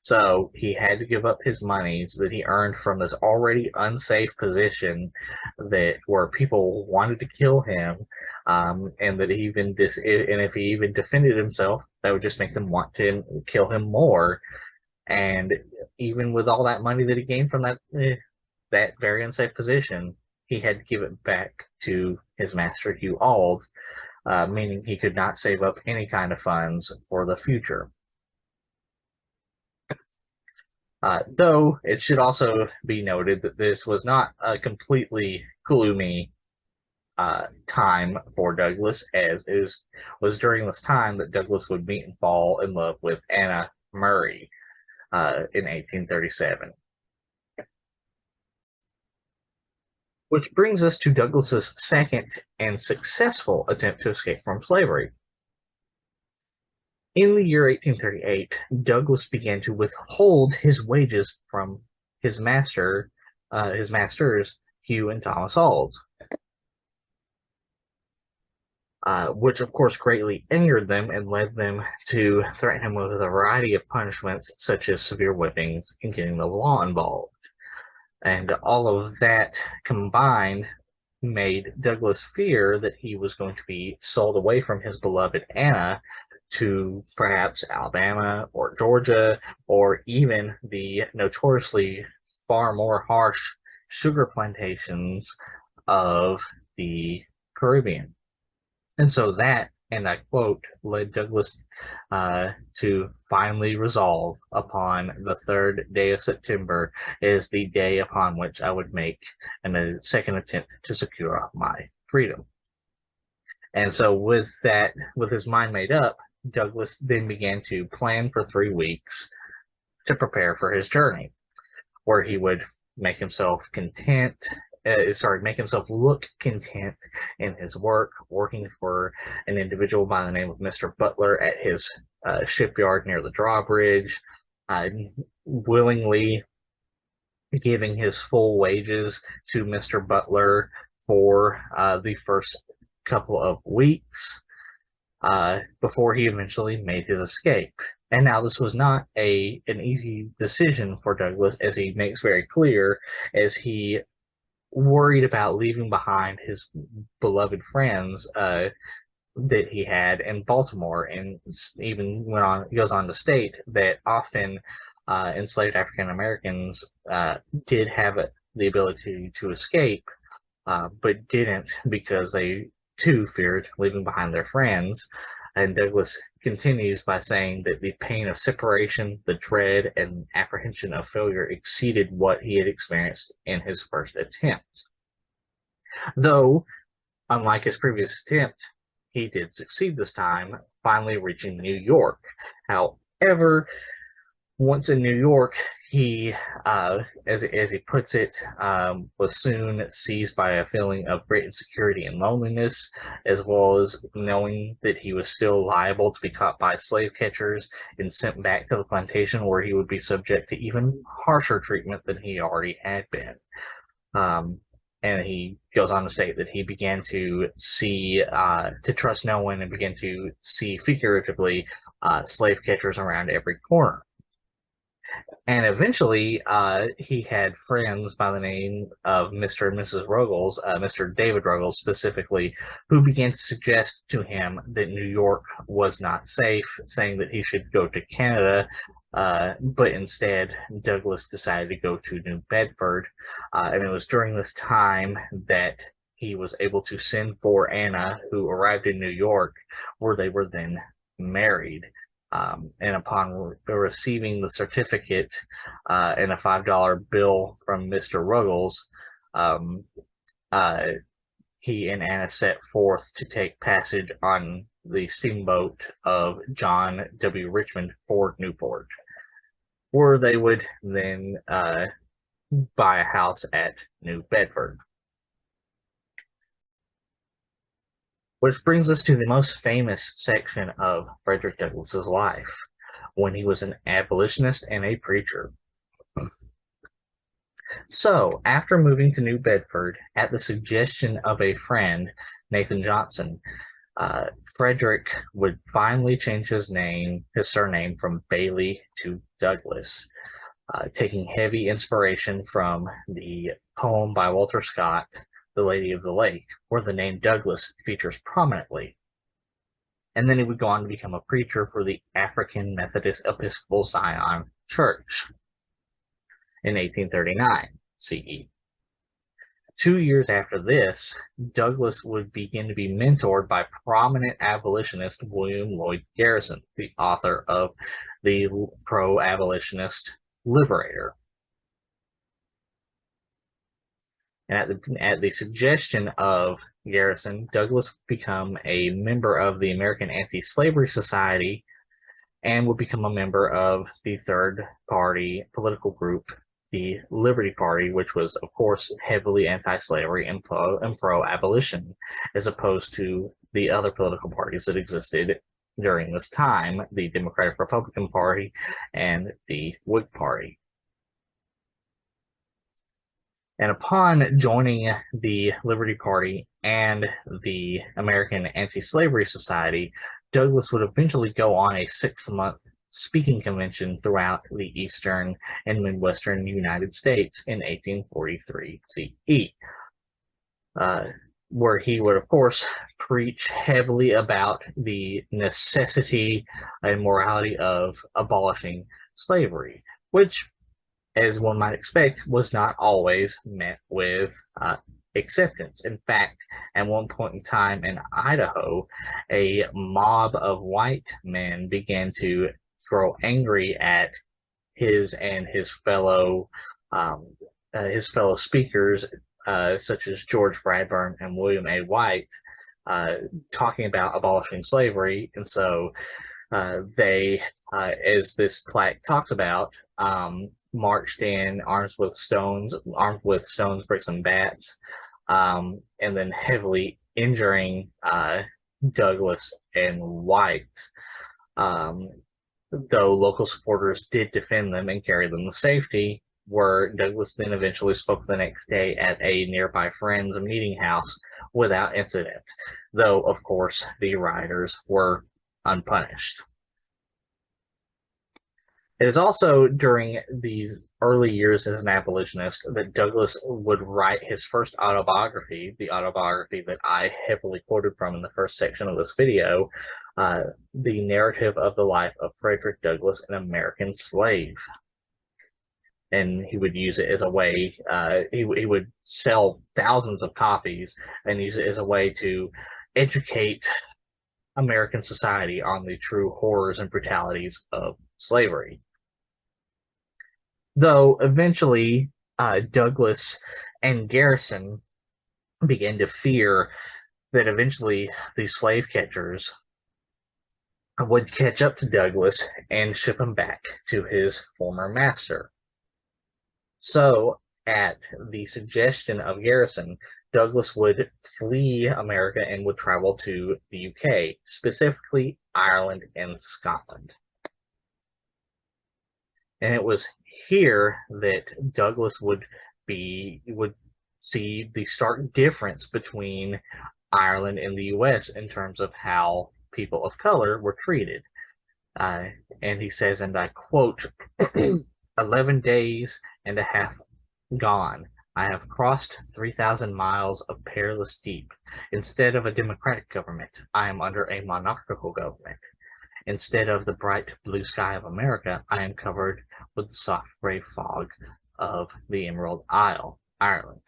So he had to give up his monies that he earned from this already unsafe position that where people wanted to kill him, and that even and if he even defended himself, that would just make them want to kill him more. And even with all that money that he gained from that very unsafe position, he had to give it back to his master Hugh Auld, meaning he could not save up any kind of funds for the future. Though it should also be noted that this was not a completely gloomy time for Douglas, as it was during this time that Douglas would meet and fall in love with Anna Murray in 1837. Which brings us to Douglas's second and successful attempt to escape from slavery. In the year 1838, Douglas began to withhold his wages from his masters, Hugh and Thomas Auld, which of course greatly angered them and led them to threaten him with a variety of punishments, such as severe whippings and getting the law involved. And all of that combined made Douglas fear that he was going to be sold away from his beloved Anna to perhaps Alabama or Georgia, or even the notoriously far more harsh sugar plantations of the Caribbean. And so that, and I quote, led Douglas to finally resolve upon the 3rd day of September as the day upon which I would make a second attempt to secure my freedom. And so with his mind made up, Douglas then began to plan for 3 weeks to prepare for his journey, where he would make himself make himself look content in his work, working for an individual by the name of Mr. Butler at his shipyard near the drawbridge, willingly giving his full wages to Mr. Butler for the first couple of weeks before he eventually made his escape. And now this was not an easy decision for Douglas, as he makes very clear, as he worried about leaving behind his beloved friends that he had in Baltimore, and even goes on to state that often enslaved African Americans did have the ability to escape, but didn't because they too feared leaving behind their friends. And Douglas continues by saying that the pain of separation, the dread, and apprehension of failure exceeded what he had experienced in his first attempt. Though, unlike his previous attempt, he did succeed this time, finally reaching New York. However, once in New York, he, as he puts it, was soon seized by a feeling of great insecurity and loneliness, as well as knowing that he was still liable to be caught by slave catchers and sent back to the plantation, where he would be subject to even harsher treatment than he already had been. And he goes on to state that he began to to trust no one, and began to see figuratively slave catchers around every corner. And eventually, he had friends by the name of Mr. and Mrs. Ruggles, Mr. David Ruggles specifically, who began to suggest to him that New York was not safe, saying that he should go to Canada. But instead, Douglas decided to go to New Bedford. And it was during this time that he was able to send for Anna, who arrived in New York, where they were then married. And upon receiving the certificate and a $5 bill from Mr. Ruggles, um, uh, he and Anna set forth to take passage on the steamboat of John W. Richmond for Newport, where they would then buy a house at New Bedford. Which brings us to the most famous section of Frederick Douglass's life, when he was an abolitionist and a preacher. So, after moving to New Bedford, at the suggestion of a friend, Nathan Johnson, Frederick would finally change his surname from Bailey to Douglass, taking heavy inspiration from the poem by Walter Scott, The Lady of the Lake, where the name Douglass features prominently. And then he would go on to become a preacher for the African Methodist Episcopal Zion Church in 1839 CE. 2 years after this, Douglass would begin to be mentored by prominent abolitionist William Lloyd Garrison, the author of the pro-abolitionist Liberator. And at the suggestion of Garrison, Douglass would become a member of the American Anti-Slavery Society and would become a member of the third party political group, the Liberty Party, which was, of course, heavily anti-slavery and pro-abolition, as opposed to the other political parties that existed during this time, the Democratic Republican Party and the Whig Party. And upon joining the Liberty Party and the American Anti-Slavery Society, Douglass would eventually go on a 6-month speaking convention throughout the eastern and midwestern United States in 1843 CE, where he would, of course, preach heavily about the necessity and morality of abolishing slavery, which, as one might expect, was not always met with acceptance. In fact, at one point in time in Idaho, a mob of white men began to grow angry at his and his fellow speakers, such as George Bradburn and William A. White, talking about abolishing slavery. And so they, as this plaque talks about, marched in armed with stones, bricks, and bats, and then heavily injuring Douglass and White. Though local supporters did defend them and carry them to safety, where Douglass then eventually spoke the next day at a nearby friend's meeting house without incident, though, of course, the rioters were unpunished. It is also during these early years as an abolitionist that Douglass would write his first autobiography, the autobiography that I heavily quoted from in the first section of this video, The Narrative of the Life of Frederick Douglass, an American Slave. And he would use it as a way, he would sell thousands of copies and use it as a way to educate American society on the true horrors and brutalities of slavery. Though eventually Douglass and Garrison began to fear that eventually the slave catchers would catch up to Douglass and ship him back to his former master. So, at the suggestion of Garrison, Douglass would flee America and would travel to the UK, specifically Ireland and Scotland. And it was here that Douglass would see the stark difference between Ireland and the US in terms of how people of color were treated. And he says, and I quote, 11 days and a half gone, I have crossed 3,000 miles of perilous deep. Instead of a democratic government, I am under a monarchical government. Instead of the bright blue sky of America, I am covered with the soft gray fog of the Emerald Isle, Ireland.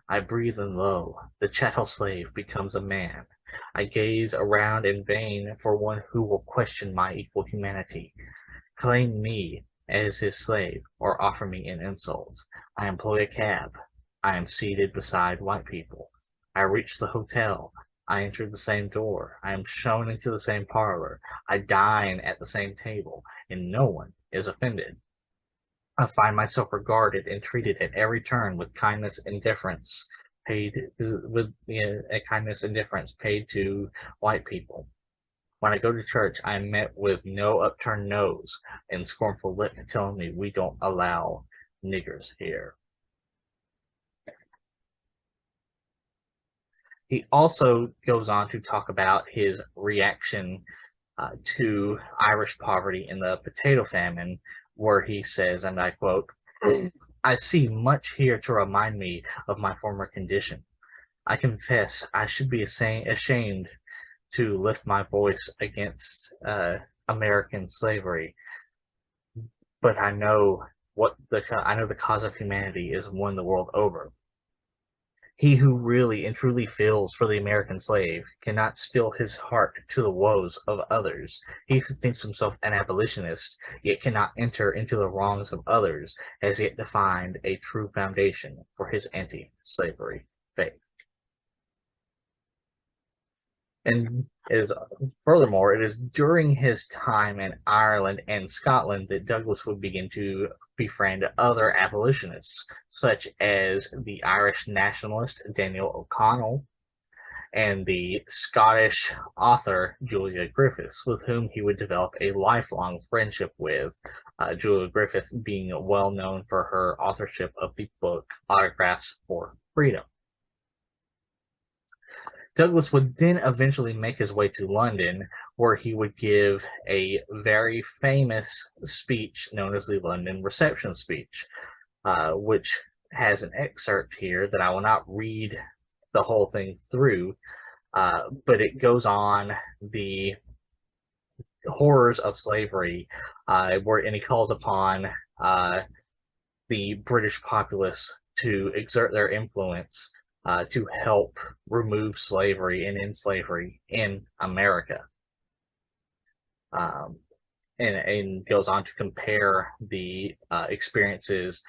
I breathe and lo, the chattel slave becomes a man. I gaze around in vain for one who will question my equal humanity, claim me as his slave, or offer me an insult. I employ a cab. I am seated beside white people. I reach the hotel. I enter the same door. I am shown into the same parlor. I dine at the same table, and no one is offended. I find myself regarded and treated at every turn with kindness and deference paid to white people. When I go to church, I am met with no upturned nose and scornful lip telling me we don't allow niggers here. He also goes on to talk about his reaction to Irish poverty in the potato famine, where he says, and I quote, "I see much here to remind me of my former condition. I confess I should be ashamed to lift my voice against American slavery, but I know the cause of humanity is won the world over. He who really and truly feels for the American slave cannot still his heart to the woes of others. He who thinks himself an abolitionist, yet cannot enter into the wrongs of others, has yet to find a true foundation for his anti-slavery faith." And furthermore, it is during his time in Ireland and Scotland that Douglass would begin to befriend other abolitionists, such as the Irish nationalist Daniel O'Connell and the Scottish author Julia Griffiths, with whom he would develop a lifelong friendship with, Julia Griffith being well known for her authorship of the book Autographs for Freedom. Douglass would then eventually make his way to London, where he would give a very famous speech known as the London Reception Speech, which has an excerpt here that I will not read the whole thing through, but it goes on the horrors of slavery, and he calls upon the British populace to exert their influence to help remove slavery and end slavery in America. And goes on to compare the experiences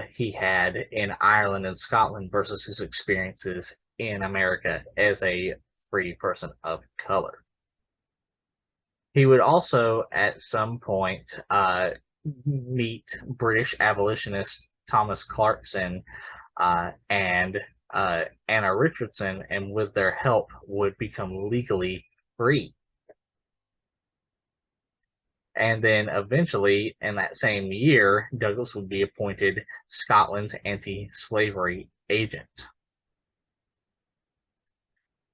he had in Ireland and Scotland versus his experiences in America as a free person of color. He would also, at some point, meet British abolitionist Thomas Clarkson and Anna Richardson, and with their help would become legally free. And then eventually, in that same year, Douglass would be appointed Scotland's anti-slavery agent.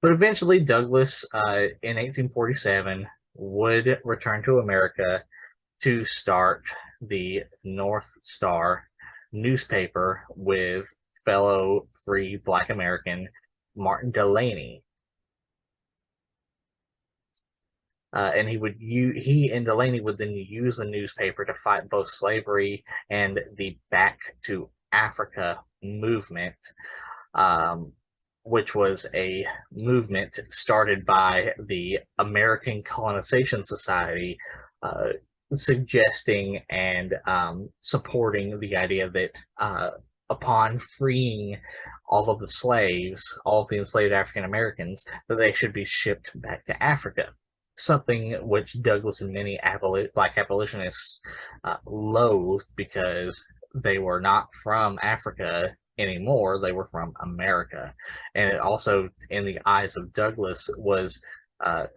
But eventually, Douglass, in 1847, would return to America to start the North Star newspaper with fellow free Black American Martin Delany. And he and Delany would then use the newspaper to fight both slavery and the Back to Africa movement, which was a movement started by the American Colonization Society, suggesting and supporting the idea that upon freeing all of the slaves, all of the enslaved African Americans, that they should be shipped back to Africa. Something which Douglass and many Black abolitionists loathed, because they were not from Africa anymore, they were from America. And it also, in the eyes of Douglass, was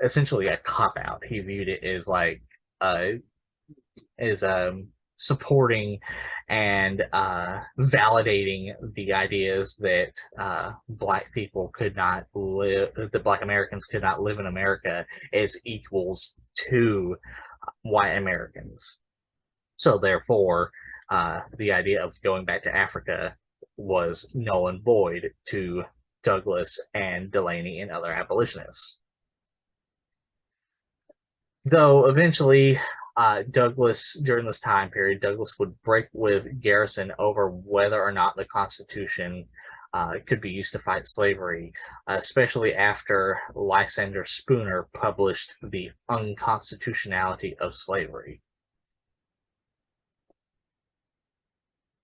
essentially a cop-out. He viewed it as like supporting and validating the ideas that Black people could not live, that Black Americans could not live in America as equals to white Americans. So therefore, the idea of going back to Africa was null and void to Douglass and Delany and other abolitionists. Though eventually, Douglass, during this time period, Douglass would break with Garrison over whether or not the Constitution could be used to fight slavery, especially after Lysander Spooner published The Unconstitutionality of Slavery.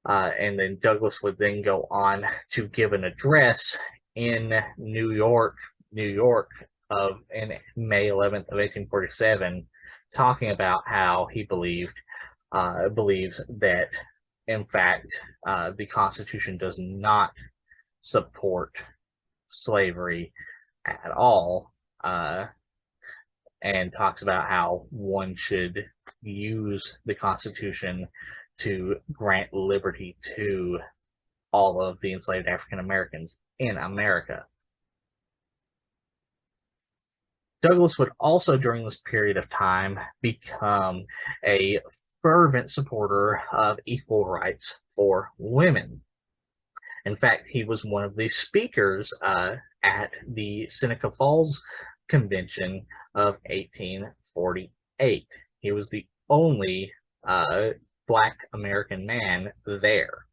And then Douglass would then go on to give an address in New York, in May 11th of 1847, talking about how he believes that, in fact, the Constitution does not support slavery at all, and talks about how one should use the Constitution to grant liberty to all of the enslaved African Americans in America. Douglass would also, during this period of time, become a fervent supporter of equal rights for women. In fact, he was one of the speakers at the Seneca Falls Convention of 1848. He was the only Black American man there.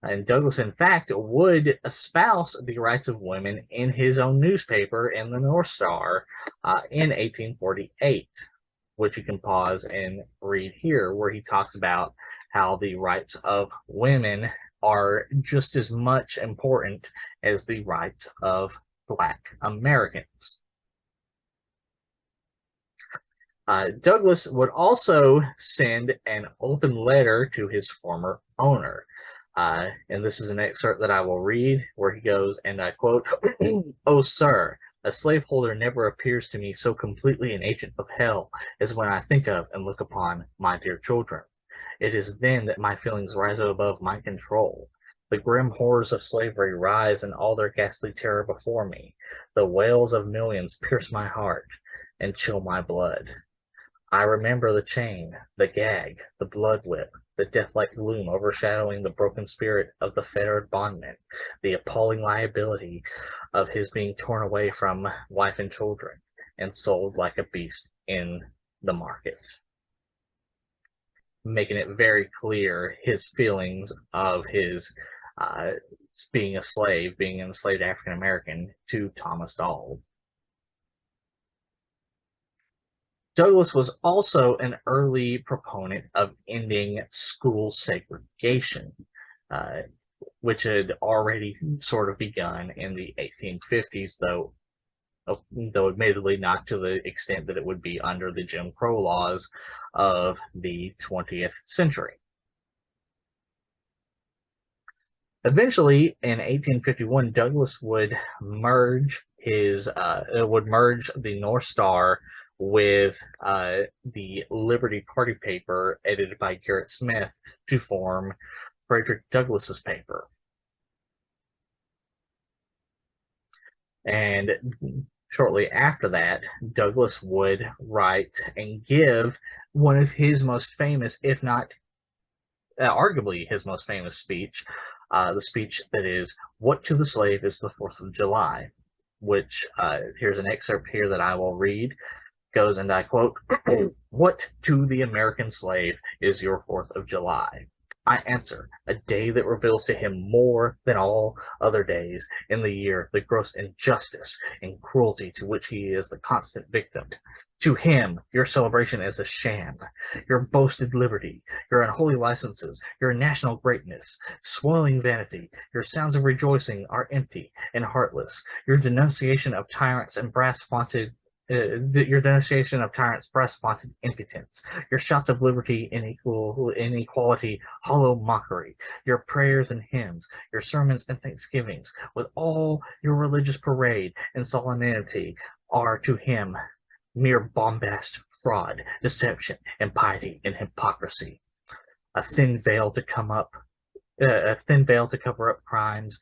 And Douglass, in fact, would espouse the rights of women in his own newspaper, in the North Star, in 1848, which you can pause and read here, where he talks about how the rights of women are just as much important as the rights of Black Americans. Douglass would also send an open letter to his former owner. And this is an excerpt that I will read, where he goes, and I quote, "Oh, sir, a slaveholder never appears to me so completely an agent of hell as when I think of and look upon my dear children. It is then that my feelings rise above my control. The grim horrors of slavery rise in all their ghastly terror before me. The wails of millions pierce my heart and chill my blood. I remember the chain, the gag, the blood whip, the death-like gloom overshadowing the broken spirit of the fettered bondman, the appalling liability of his being torn away from wife and children and sold like a beast in the market," making it very clear his feelings of his being a slave, being an enslaved African American, to Thomas Auld. Douglass was also an early proponent of ending school segregation, which had already sort of begun in the 1850s, though admittedly not to the extent that it would be under the Jim Crow laws of the 20th century. Eventually, in 1851, Douglass would merge the North Star with the Liberty Party paper edited by Gerrit Smith to form Frederick Douglass's paper. And shortly after that, Douglass would write and give one of his most famous, if not arguably his most famous speech, the speech that is, "What to the slave is the 4th of July," which, here's an excerpt here that I will read. Goes, and I quote, "What to the American slave is your 4th of July? I answer, a day that reveals to him more than all other days in the year the gross injustice and cruelty to which he is the constant victim. To him, your celebration is a sham. Your boasted liberty, your unholy licenses, your national greatness, spoiling vanity, your sounds of rejoicing are empty and heartless. Your denunciation of tyrants and brass-vaunted brass-vaunted impotence, your shouts of liberty and inequality, hollow mockery, your prayers and hymns, your sermons and thanksgivings, with all your religious parade and solemnity, are to him mere bombast, fraud, deception, impiety, and hypocrisy. A thin veil to cover up crimes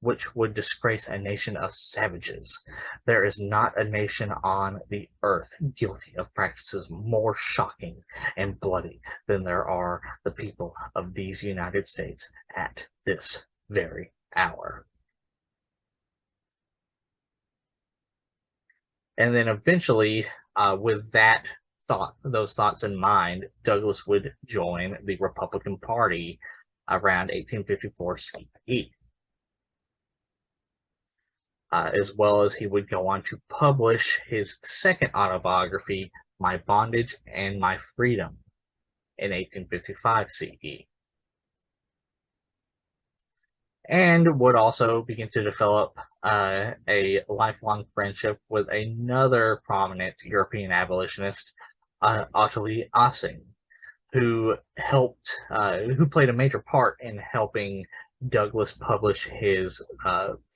which would disgrace a nation of savages. There is not a nation on the earth guilty of practices more shocking and bloody than there are the people of these United States at this very hour." And then eventually, with those thoughts in mind, Douglass would join the Republican Party around 1854 CE. As well as he would go on to publish his second autobiography, My Bondage and My Freedom, in 1855 CE. And would also begin to develop a lifelong friendship with another prominent European abolitionist, Ottilie Assing, who played a major part in helping Douglass publish his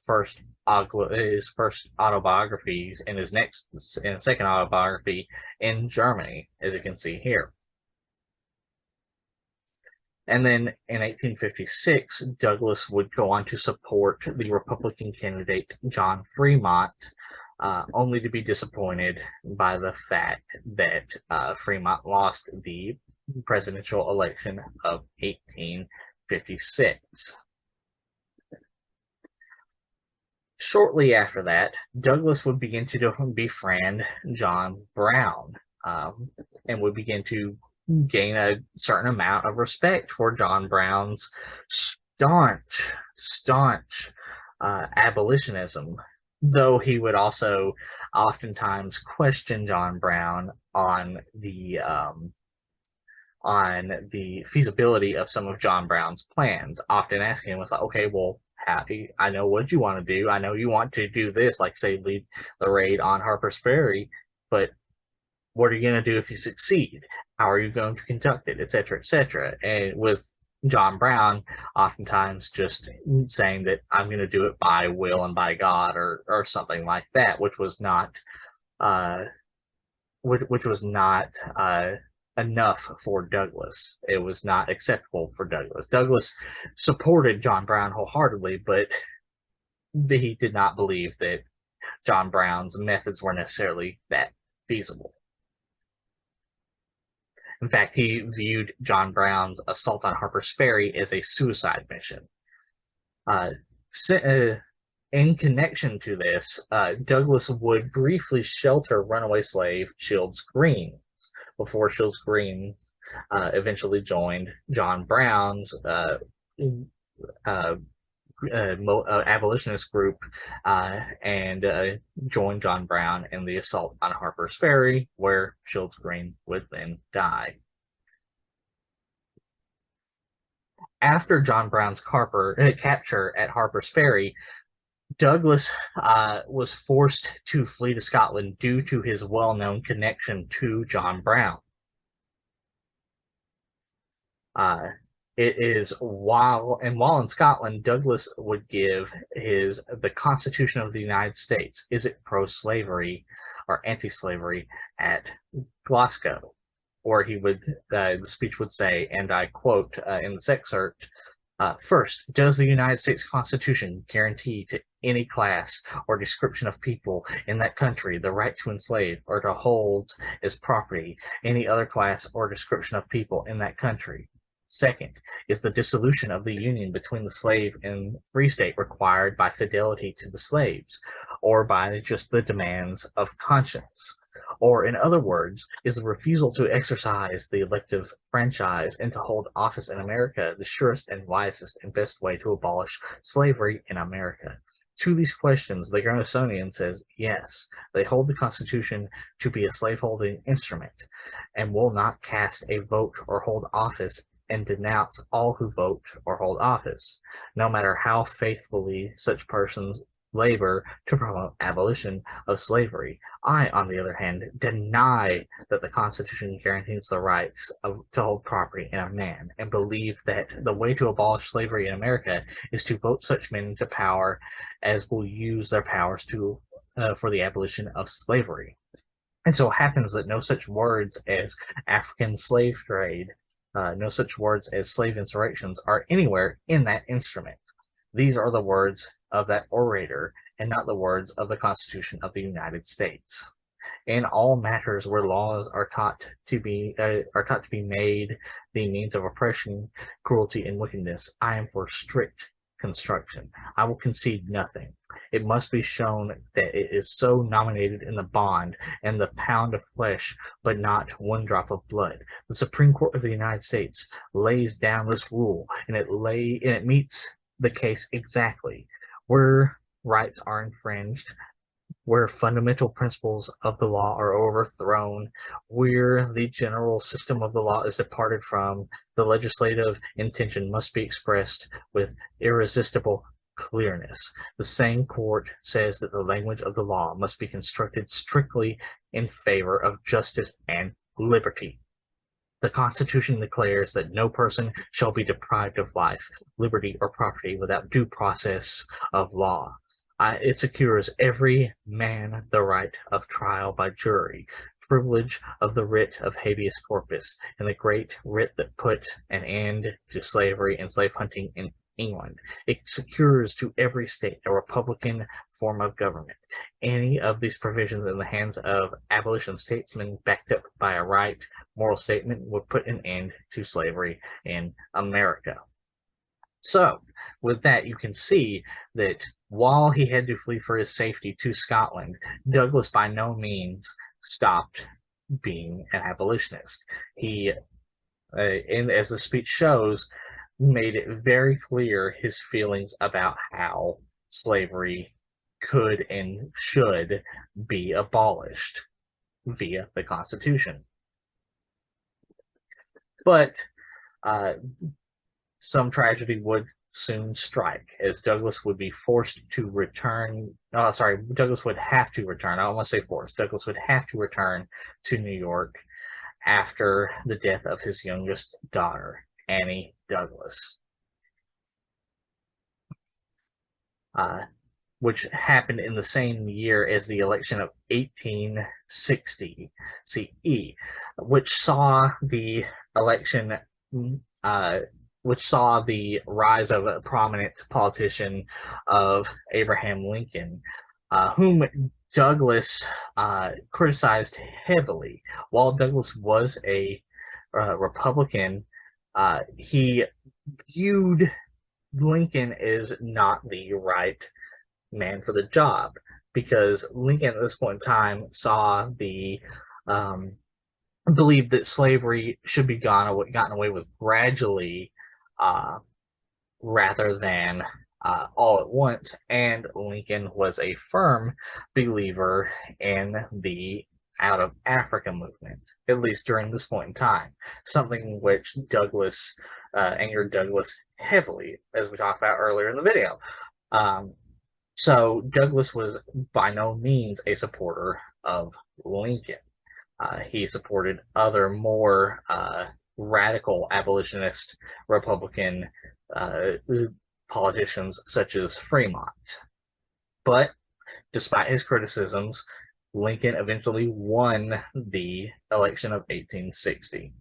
first autobiographies and his second autobiography in Germany, as you can see here. And then in 1856, Douglass would go on to support the Republican candidate John Fremont, only to be disappointed by the fact that Fremont lost the presidential election of 1856. Shortly after that, Douglass would begin to befriend John Brown, and would begin to gain a certain amount of respect for John Brown's staunch abolitionism, though he would also oftentimes question John Brown on the feasibility of some of John Brown's plans, often asking him, like, okay, well, I know what you want to do. I know you want to do this, like, say, lead the raid on Harper's Ferry, but what are you going to do if you succeed? How are you going to conduct it, etc., etc.? And with John Brown, oftentimes just saying that I'm going to do it by will and by God, or something like that, which was not enough for Douglass. It was not acceptable for Douglass. Douglass supported John Brown wholeheartedly, but he did not believe that John Brown's methods were necessarily that feasible. In fact, he viewed John Brown's assault on Harper's Ferry as a suicide mission. In connection to this, Douglass would briefly shelter runaway slave Shields Green before Shields Green eventually joined John Brown's abolitionist group and joined John Brown in the assault on Harper's Ferry, where Shields Green would then die. After John Brown's capture at Harper's Ferry, Douglass was forced to flee to Scotland due to his well-known connection to John Brown. While in Scotland, Douglass would give the Constitution of the United States, is it pro-slavery or anti-slavery, at Glasgow, or the speech would say, and I quote in this excerpt, first, does the United States Constitution guarantee to any class or description of people in that country the right to enslave or to hold as property any other class or description of people in that country? Second, is the dissolution of the union between the slave and free state required by fidelity to the slaves, or by just the demands of conscience? Or, in other words, is the refusal to exercise the elective franchise and to hold office in America the surest and wisest and best way to abolish slavery in America? To these questions, the Garnisonian says yes, they hold the Constitution to be a slaveholding instrument, and will not cast a vote or hold office and denounce all who vote or hold office, no matter how faithfully such persons labor to promote abolition of slavery. I, on the other hand, deny that the Constitution guarantees the right to hold property in a man, and believe that the way to abolish slavery in America is to vote such men into power as will use their powers for the abolition of slavery. And so it happens that no such words as African slave trade, no such words as slave insurrections are anywhere in that instrument. These are the words of that orator, and not the words of the Constitution of the United States. In all matters where laws are taught to be made the means of oppression, cruelty, and wickedness, I am for strict Reconstruction. I will concede nothing. It must be shown that it is so nominated in the bond and the pound of flesh, but not one drop of blood. The Supreme Court of the United States lays down this rule, and it meets the case exactly. Where rights are infringed, where fundamental principles of the law are overthrown, where the general system of the law is departed from, the legislative intention must be expressed with irresistible clearness. The same court says that the language of the law must be constructed strictly in favor of justice and liberty. The Constitution declares that no person shall be deprived of life, liberty, or property without due process of law. It secures every man the right of trial by jury, privilege of the writ of habeas corpus, and the great writ that put an end to slavery and slave hunting in England. It secures to every state a republican form of government. Any of these provisions in the hands of abolition statesmen backed up by a right moral statement would put an end to slavery in America. So, with that, you can see that while he had to flee for his safety to Scotland, Douglass by no means stopped being an abolitionist. He, and as the speech shows, made it very clear his feelings about how slavery could and should be abolished via the Constitution. But some tragedy would soon strike, as Douglass would be forced to return. Douglass would have to return. I don't want to say forced. Douglass would have to return to New York after the death of his youngest daughter, Annie Douglass, which happened in the same year as the election of 1860 CE, which saw the election, which saw the rise of a prominent politician of Abraham Lincoln, whom Douglass criticized heavily. While Douglass was a Republican, he viewed Lincoln as not the right man for the job, because Lincoln at this point in time saw the believed that slavery should be gotten away with gradually, rather than all at once, and Lincoln was a firm believer in the out of Africa movement, at least during this point in time, something which Douglass angered Douglass heavily, as we talked about earlier in the video. So Douglass was by no means a supporter of Lincoln. He supported other more radical abolitionist Republican politicians such as Fremont. But despite his criticisms, Lincoln eventually won the election of 1860,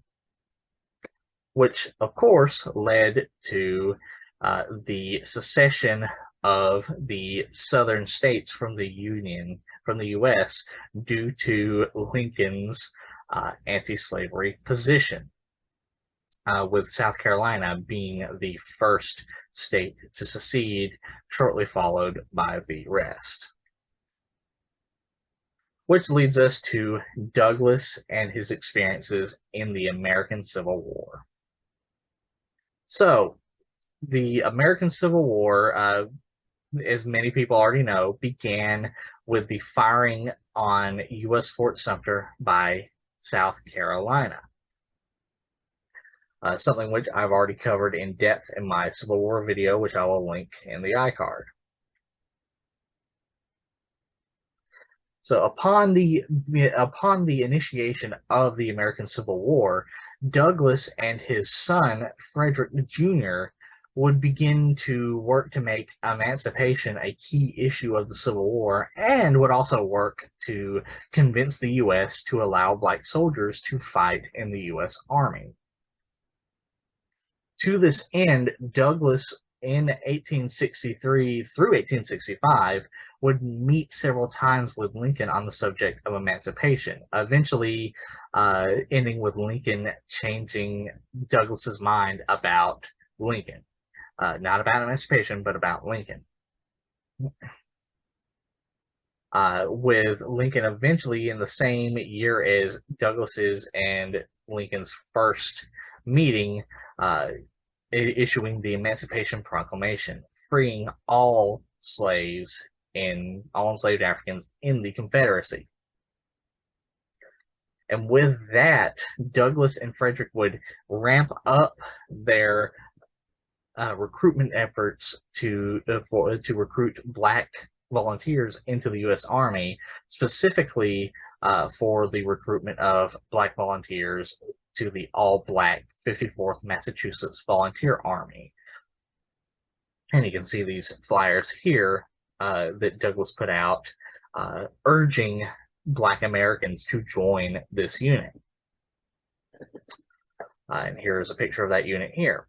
which of course led to the secession of the southern states from the Union, from the U.S., due to Lincoln's anti-slavery position, with South Carolina being the first state to secede, shortly followed by the rest. Which leads us to Douglass and his experiences in the American Civil War. So, the American Civil War, as many people already know, began with the firing on U.S. Fort Sumter by South Carolina. Something which I've already covered in depth in my Civil War video, which I will link in the iCard. So upon the initiation of the American Civil War, Douglass and his son, Frederick Jr., would begin to work to make emancipation a key issue of the Civil War, and would also work to convince the U.S. to allow black soldiers to fight in the U.S. Army. To this end, Douglass in 1863 through 1865 would meet several times with Lincoln on the subject of emancipation, eventually ending with Lincoln changing Douglass's mind about Lincoln. not about emancipation, but about Lincoln. With Lincoln eventually in the same year as Douglas's and Lincoln's first meeting, issuing the Emancipation Proclamation, freeing all slaves and all enslaved Africans in the Confederacy. And with that, Douglas and Frederick would ramp up their recruitment efforts to recruit Black volunteers into the U.S. Army, specifically for the recruitment of Black volunteers to the all-Black 54th Massachusetts Volunteer Army. And you can see these flyers here that Douglas put out urging Black Americans to join this unit. And here's a picture of that unit here.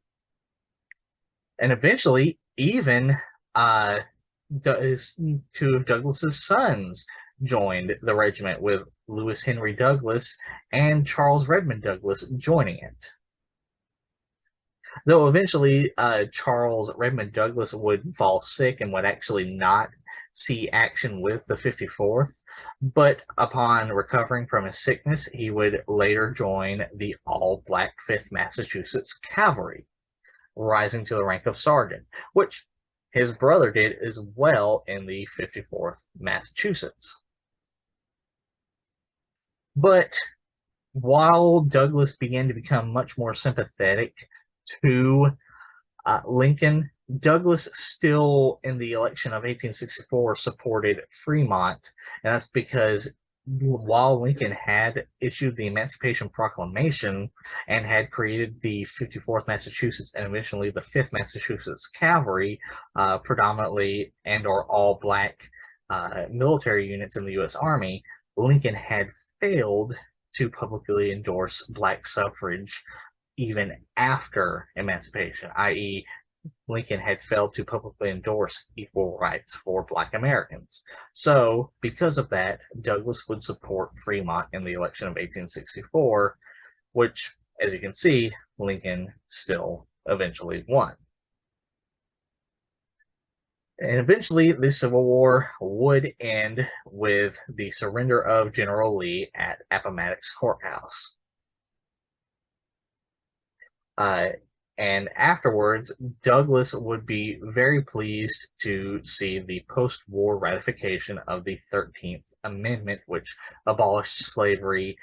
And eventually, even two of Douglas's sons joined the regiment, with Lewis Henry Douglas and Charles Redmond Douglas joining it. Though eventually Charles Redmond Douglas would fall sick and would actually not see action with the 54th, but upon recovering from his sickness, he would later join the all-Black 5th Massachusetts Cavalry, rising to the rank of sergeant, which his brother did as well in the 54th Massachusetts. But while Douglas began to become much more sympathetic to Lincoln, Douglas still, in the election of 1864, supported Fremont, and that's because while Lincoln had issued the Emancipation Proclamation and had created the 54th Massachusetts and eventually the 5th Massachusetts Cavalry, predominantly and/or all-Black military units in the U.S. Army, Lincoln had failed to publicly endorse Black suffrage even after emancipation, i.e., Lincoln had failed to publicly endorse equal rights for Black Americans. So, because of that, Douglas would support Fremont in the election of 1864, which, as you can see, Lincoln still eventually won. And eventually, the Civil War would end with the surrender of General Lee at Appomattox Courthouse. And afterwards, Douglas would be very pleased to see the post-war ratification of the 13th Amendment, which abolished slavery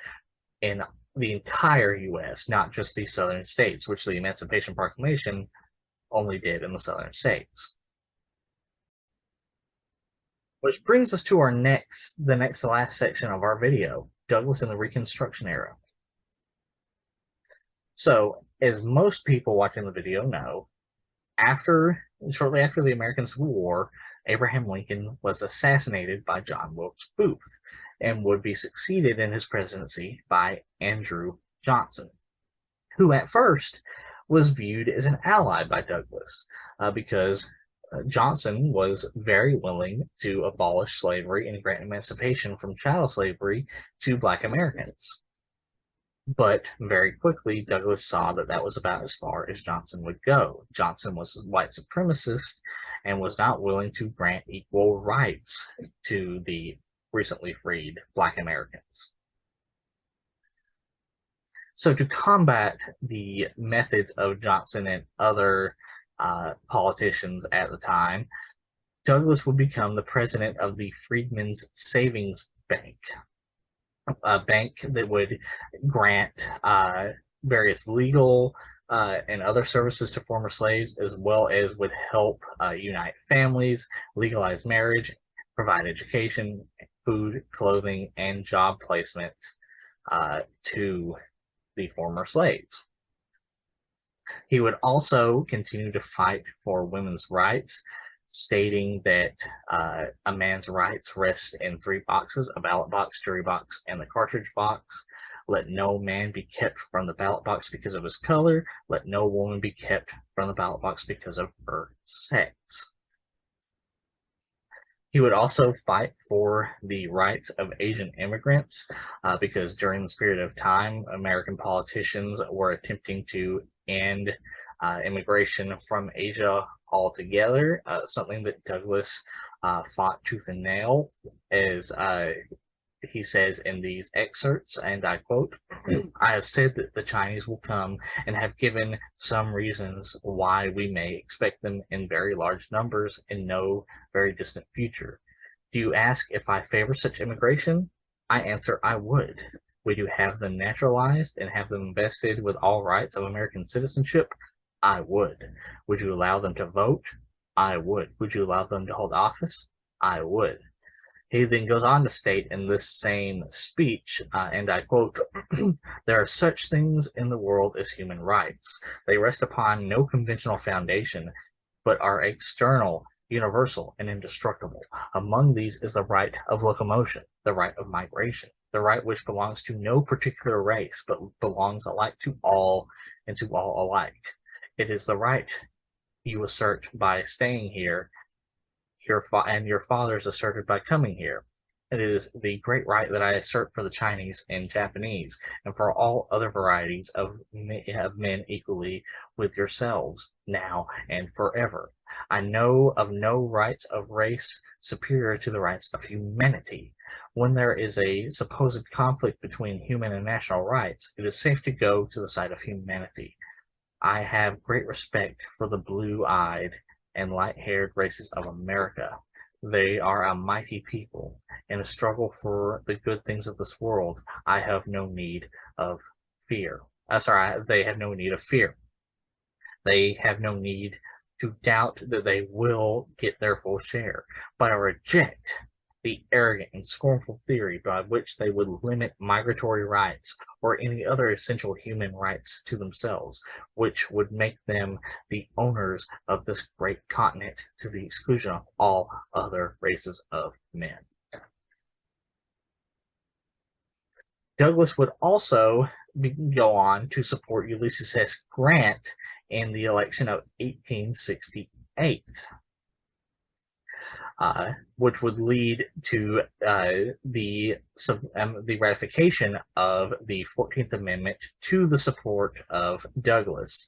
in the entire U.S., not just the southern states, which the Emancipation Proclamation only did in the southern states. Which brings us to the next to last section of our video, Douglas in the Reconstruction era. So, as most people watching the video know, shortly after the American Civil War, Abraham Lincoln was assassinated by John Wilkes Booth and would be succeeded in his presidency by Andrew Johnson, who at first was viewed as an ally by Douglas because Johnson was very willing to abolish slavery and grant emancipation from chattel slavery to Black Americans. But very quickly, Douglas saw that that was about as far as Johnson would go. Johnson was a white supremacist and was not willing to grant equal rights to the recently freed Black Americans. So to combat the methods of Johnson and other politicians at the time, Douglas would become the president of the Freedmen's Savings Bank, a bank that would grant various legal and other services to former slaves, as well as would help unite families, legalize marriage, provide education, food, clothing, and job placement to the former slaves. He would also continue to fight for women's rights, stating that a man's rights rest in three boxes: a ballot box, jury box, and the cartridge box. Let no man be kept from the ballot box because of his color. Let no woman be kept from the ballot box because of her sex. He would also fight for the rights of Asian immigrants because during this period of time, American politicians were attempting to end immigration from Asia altogether, something that Douglass fought tooth and nail, as he says in these excerpts, and I quote, "I have said that the Chinese will come and have given some reasons why we may expect them in very large numbers in no very distant future. Do you ask if I favor such immigration? I answer I would. Would you have them naturalized and have them invested with all rights of American citizenship? I would. Would you allow them to vote? I would. Would you allow them to hold office? I would." He then goes on to state in this same speech, and I quote, "There are such things in the world as human rights. They rest upon no conventional foundation, but are external, universal, and indestructible. Among these is the right of locomotion, the right of migration, the right which belongs to no particular race, but belongs alike to all and to all alike. It is the right you assert by staying here, and your fathers asserted by coming here. It is the great right that I assert for the Chinese and Japanese, and for all other varieties of men equally with yourselves, now and forever. I know of no rights of race superior to the rights of humanity. When there is a supposed conflict between human and national rights, it is safe to go to the side of humanity. I have great respect for the blue-eyed and light-haired races of America. They are a mighty people. In a struggle for the good things of this world, I have no need of fear. They have no need of fear. They have no need to doubt that they will get their full share. But I reject the arrogant and scornful theory by which they would limit migratory rights or any other essential human rights to themselves, which would make them the owners of this great continent to the exclusion of all other races of men." Douglass would also go on to support Ulysses S. Grant in the election of 1868. Which would lead to the ratification of the 14th Amendment to the support of Douglass,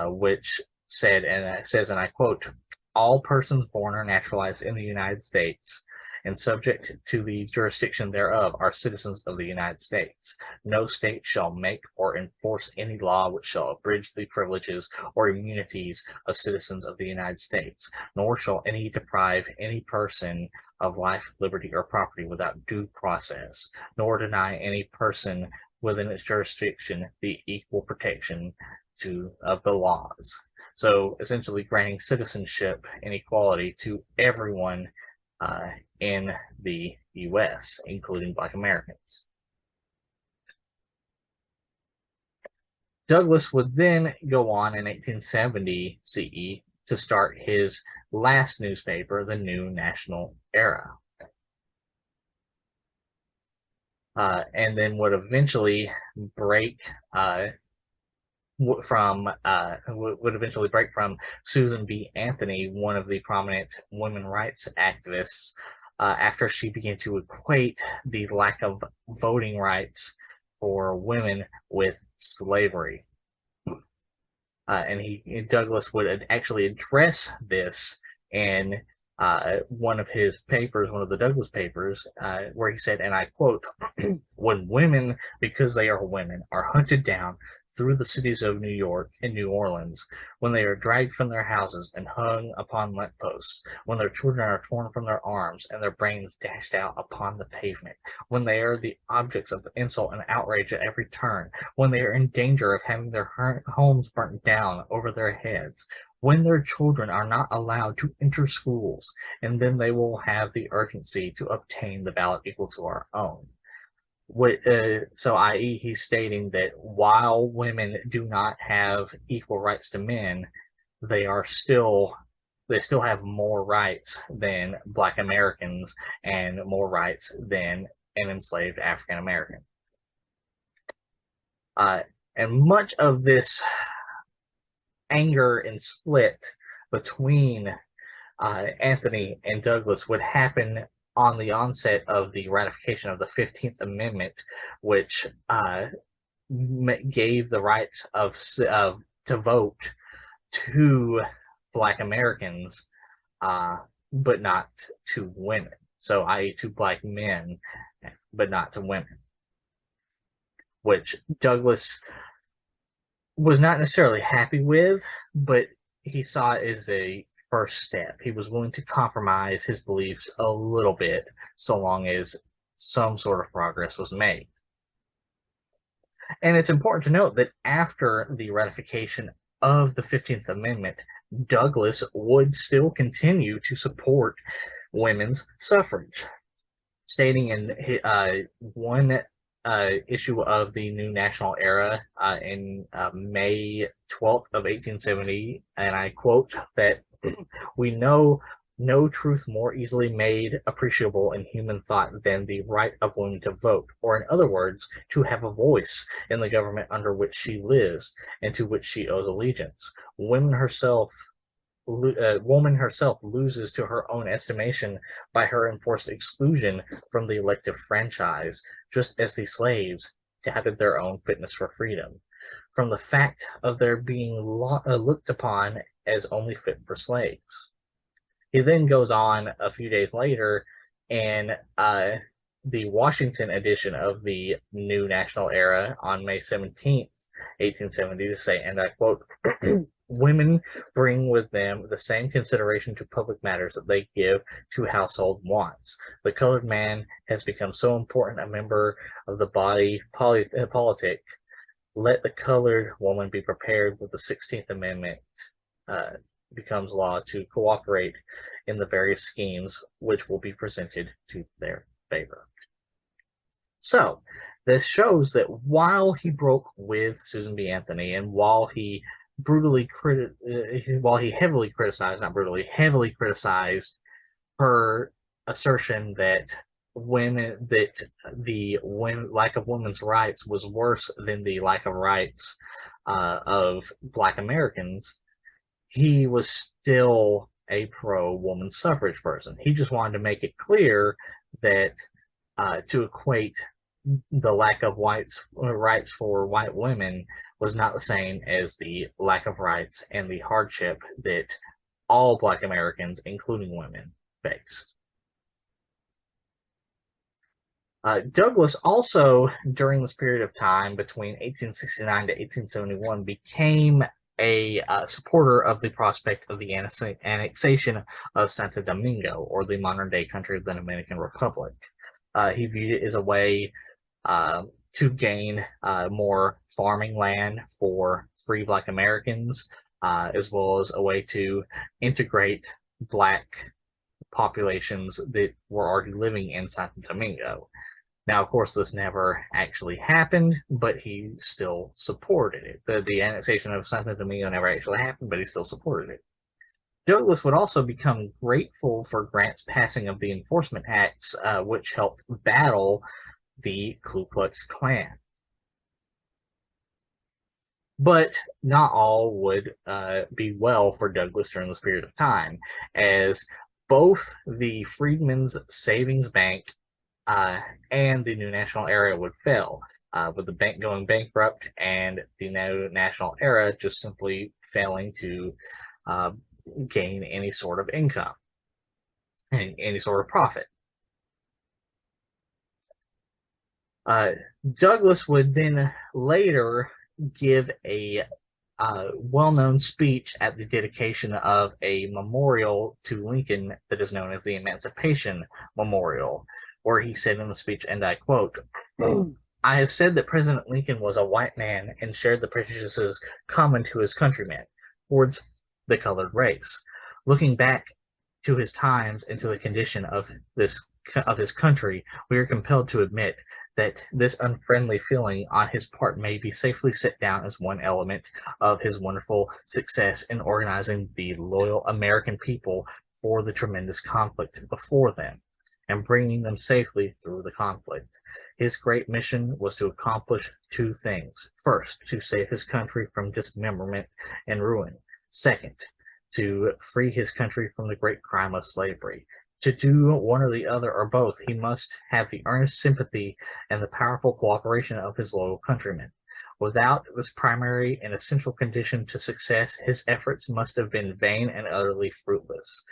which said, and it says, and I quote, "All persons born or naturalized in the United States and subject to the jurisdiction thereof are citizens of the United States. No state shall make or enforce any law which shall abridge the privileges or immunities of citizens of the United States, nor shall any deprive any person of life, liberty, or property without due process, nor deny any person within its jurisdiction the equal protection of the laws." So essentially granting citizenship and equality to everyone in the U.S., including Black Americans. Douglass would then go on in 1870 CE to start his last newspaper, the New National Era, and then would eventually break from Susan B. Anthony, one of the prominent women rights activists, after she began to equate the lack of voting rights for women with slavery. And Douglass would actually address this in one of his papers, one of the Douglass papers, where he said, and I quote, "When women, because they are women, are hunted down through the cities of New York and New Orleans, when they are dragged from their houses and hung upon lamp posts, when their children are torn from their arms and their brains dashed out upon the pavement, when they are the objects of insult and outrage at every turn, when they are in danger of having their homes burnt down over their heads, when their children are not allowed to enter schools, and then they will have the urgency to obtain the ballot equal to our own." So, i.e., he's stating that while women do not have equal rights to men, they still have more rights than Black Americans and more rights than an enslaved African American. And much of this anger and split between Anthony and Douglass would happen on the onset of the ratification of the 15th Amendment, which gave the right to vote to Black Americans, but not to women. So, i.e., to Black men, but not to women, which Douglass was not necessarily happy with, but he saw it as a first step. He was willing to compromise his beliefs a little bit so long as some sort of progress was made. And it's important to note that after the ratification of the 15th Amendment, Douglass would still continue to support women's suffrage, stating in one issue of the New National Era in May 12th of 1870, and I quote, that we know no truth more easily made appreciable in human thought than the right of women to vote, or in other words, to have a voice in the government under which she lives and to which she owes allegiance. Woman herself loses to her own estimation by her enforced exclusion from the elective franchise, just as the slaves doubted their own fitness for freedom, from the fact of their being looked upon as only fit for slaves. He then goes on a few days later in the Washington edition of the New National Era on May 17th, 1870, to say, and I quote, women bring with them the same consideration to public matters that they give to household wants. The colored man has become so important a member of the body politic. Let the colored woman be prepared with the 16th Amendment becomes law to cooperate in the various schemes which will be presented to their favor. So this shows that while he broke with Susan B. Anthony, and while he heavily criticized her assertion that the lack of women's rights was worse than the lack of rights of Black Americans, he was still a pro-woman suffrage person. He just wanted to make it clear that to equate the lack of rights for white women was not the same as the lack of rights and the hardship that all Black Americans, including women, faced. Douglass also, during this period of time between 1869 to 1871, became a supporter of the prospect of the annexation of Santo Domingo, or the modern-day country of the Dominican Republic. He viewed it as a way to gain more farming land for free Black Americans, as well as a way to integrate Black populations that were already living in Santo Domingo. Now, of course, this never actually happened, but he still supported it. The annexation of Santo Domingo never actually happened, but he still supported it. Douglass would also become grateful for Grant's passing of the Enforcement Acts, which helped battle the Ku Klux Klan. But not all would be well for Douglass during this period of time, as both the Freedmen's Savings Bank and the New National Era would fail, with the bank going bankrupt and the New National Era just simply failing to gain any sort of income, any sort of profit. Douglass would then later give a well-known speech at the dedication of a memorial to Lincoln that is known as the Emancipation Memorial, where he said in the speech, and I quote, I have said that President Lincoln was a white man and shared the prejudices common to his countrymen towards the colored race. Looking back to his times and to the condition of his country, we are compelled to admit that this unfriendly feeling on his part may be safely set down as one element of his wonderful success in organizing the loyal American people for the tremendous conflict before them and bringing them safely through the conflict. His great mission was to accomplish two things. First, to save his country from dismemberment and ruin. Second, to free his country from the great crime of slavery. To do one or the other or both, he must have the earnest sympathy and the powerful cooperation of his loyal countrymen. Without this primary and essential condition to success, his efforts must have been vain and utterly fruitless.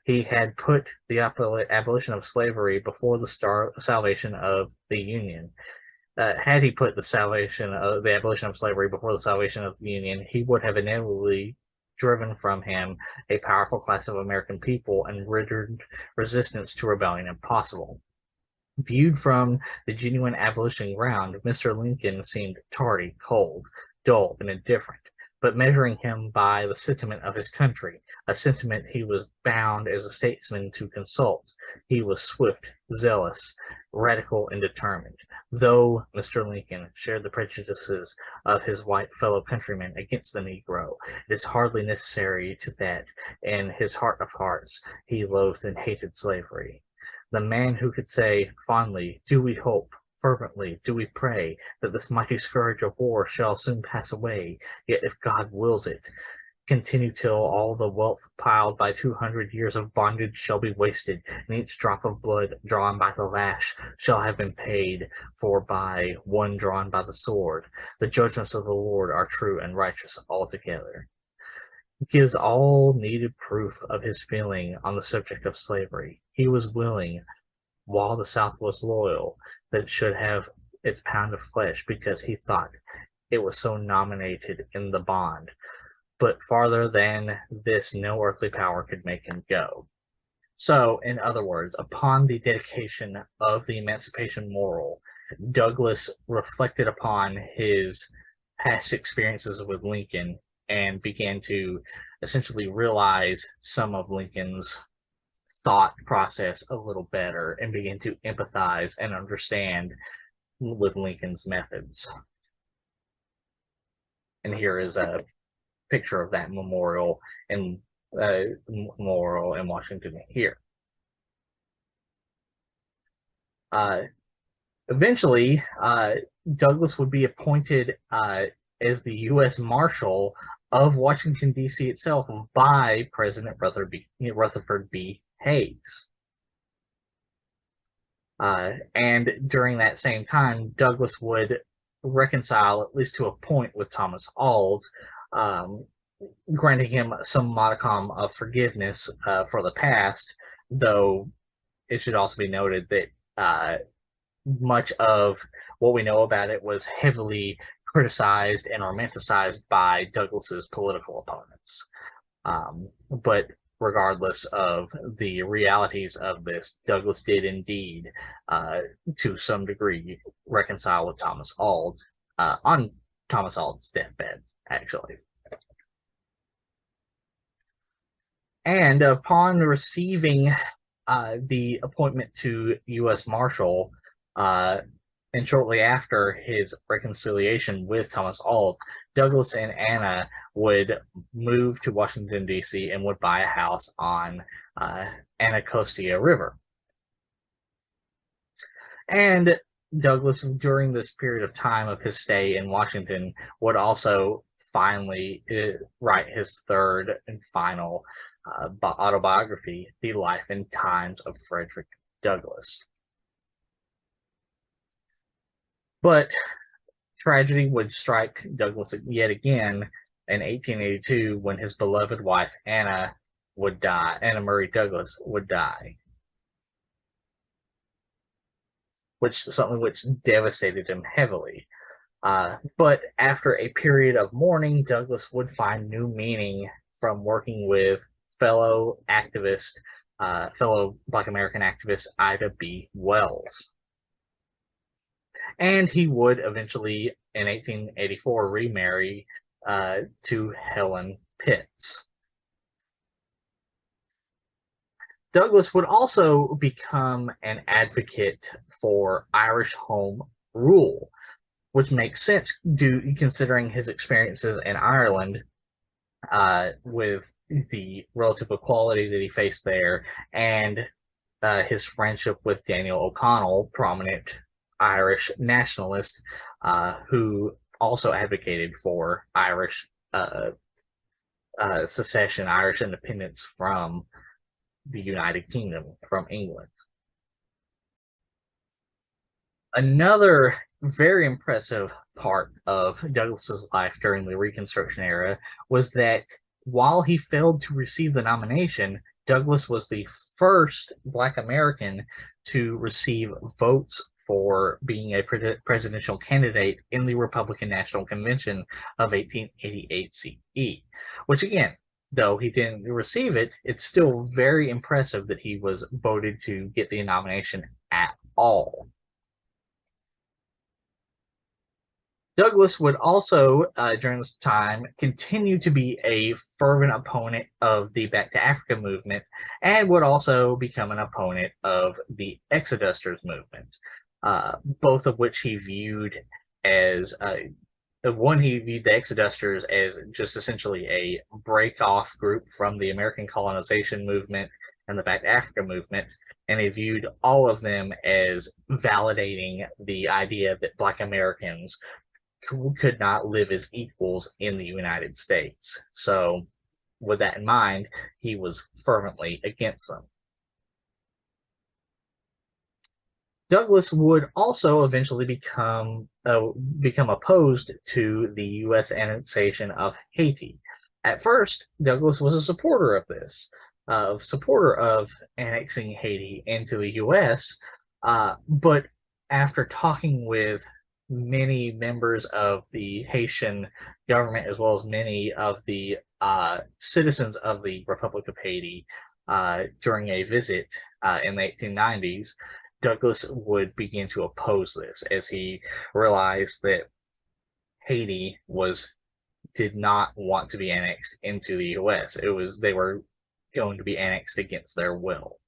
He had put the abolition of slavery before the salvation of the Union. Had he put the abolition of slavery before the salvation of the Union, he would have inevitably driven from him a powerful class of American people and rendered resistance to rebellion impossible. Viewed from the genuine abolition ground, Mr. Lincoln seemed tardy, cold, dull, and indifferent. But measuring him by the sentiment of his country, a sentiment he was bound as a statesman to consult, he was swift, zealous, radical, and determined. Though Mr. Lincoln shared the prejudices of his white fellow countrymen against the Negro, it is hardly necessary to that, in his heart of hearts, he loathed and hated slavery. The man who could say fondly, "Do we hope, fervently do we pray, that this mighty scourge of war shall soon pass away, yet if God wills it, continue till all the wealth piled by 200 years of bondage shall be wasted, and each drop of blood drawn by the lash shall have been paid for by one drawn by the sword. The judgments of the Lord are true and righteous altogether." Gives all needed proof of his feeling on the subject of slavery. He was willing, while the South was loyal, that it should have its pound of flesh because he thought it was so nominated in the bond. But farther than this no earthly power could make him go. So, in other words, upon the dedication of the Emancipation Moral, Douglass reflected upon his past experiences with Lincoln and began to essentially realize some of Lincoln's thought process a little better and began to empathize and understand with Lincoln's methods. And here is a picture of that memorial in Washington here. Eventually, Douglass would be appointed as the U.S. Marshal of Washington, D.C. itself by President Rutherford B. Hayes. And during that same time, Douglass would reconcile, at least to a point, with Thomas Auld, granting him some modicum of forgiveness for the past, though it should also be noted that much of what we know about it was heavily criticized and romanticized by Douglass's political opponents. But regardless of the realities of this, Douglass did indeed, to some degree, reconcile with Thomas Auld on Thomas Auld's deathbed, actually. And upon receiving the appointment to U.S. Marshal, and shortly after his reconciliation with Thomas Auld, Douglass and Anna would move to Washington, D.C. and would buy a house on Anacostia River. And Douglass, during this period of time of his stay in Washington, would also finally write his third and final autobiography, The Life and Times of Frederick Douglass. But tragedy would strike Douglass yet again in 1882 when his beloved wife Anna Murray Douglass would die, which devastated him heavily. But after a period of mourning, Douglass would find new meaning from working with fellow Black American activist Ida B. Wells. And he would eventually, in 1884, remarry to Helen Pitts. Douglass would also become an advocate for Irish home rule, which makes sense considering his experiences in Ireland with the relative equality that he faced there, and his friendship with Daniel O'Connell, prominent Irish nationalist, who also advocated for Irish secession, Irish independence from the United Kingdom, from England. Another very impressive part of Douglas's life during the Reconstruction era was that while he failed to receive the nomination, Douglas was the first Black American to receive votes for being a presidential candidate in the Republican National Convention of 1888 CE, which again, though he didn't receive it, it's still very impressive that he was voted to get the nomination at all. Douglas would also, during this time, continue to be a fervent opponent of the Back to Africa movement and would also become an opponent of the Exodusters movement, both of which he viewed as one, he viewed the Exodusters as just essentially a break off group from the American colonization movement and the Back to Africa movement, and he viewed all of them as validating the idea that Black Americans could not live as equals in the United States. So, with that in mind, he was fervently against them. Douglas would also eventually become opposed to the U.S. annexation of Haiti. At first, Douglas was a supporter of this, supporter of annexing Haiti into the U.S., but after talking with many members of the Haitian government, as well as many of the citizens of the Republic of Haiti during a visit in the 1890s, Douglas would begin to oppose this as he realized that Haiti did not want to be annexed into the U.S. They were going to be annexed against their will,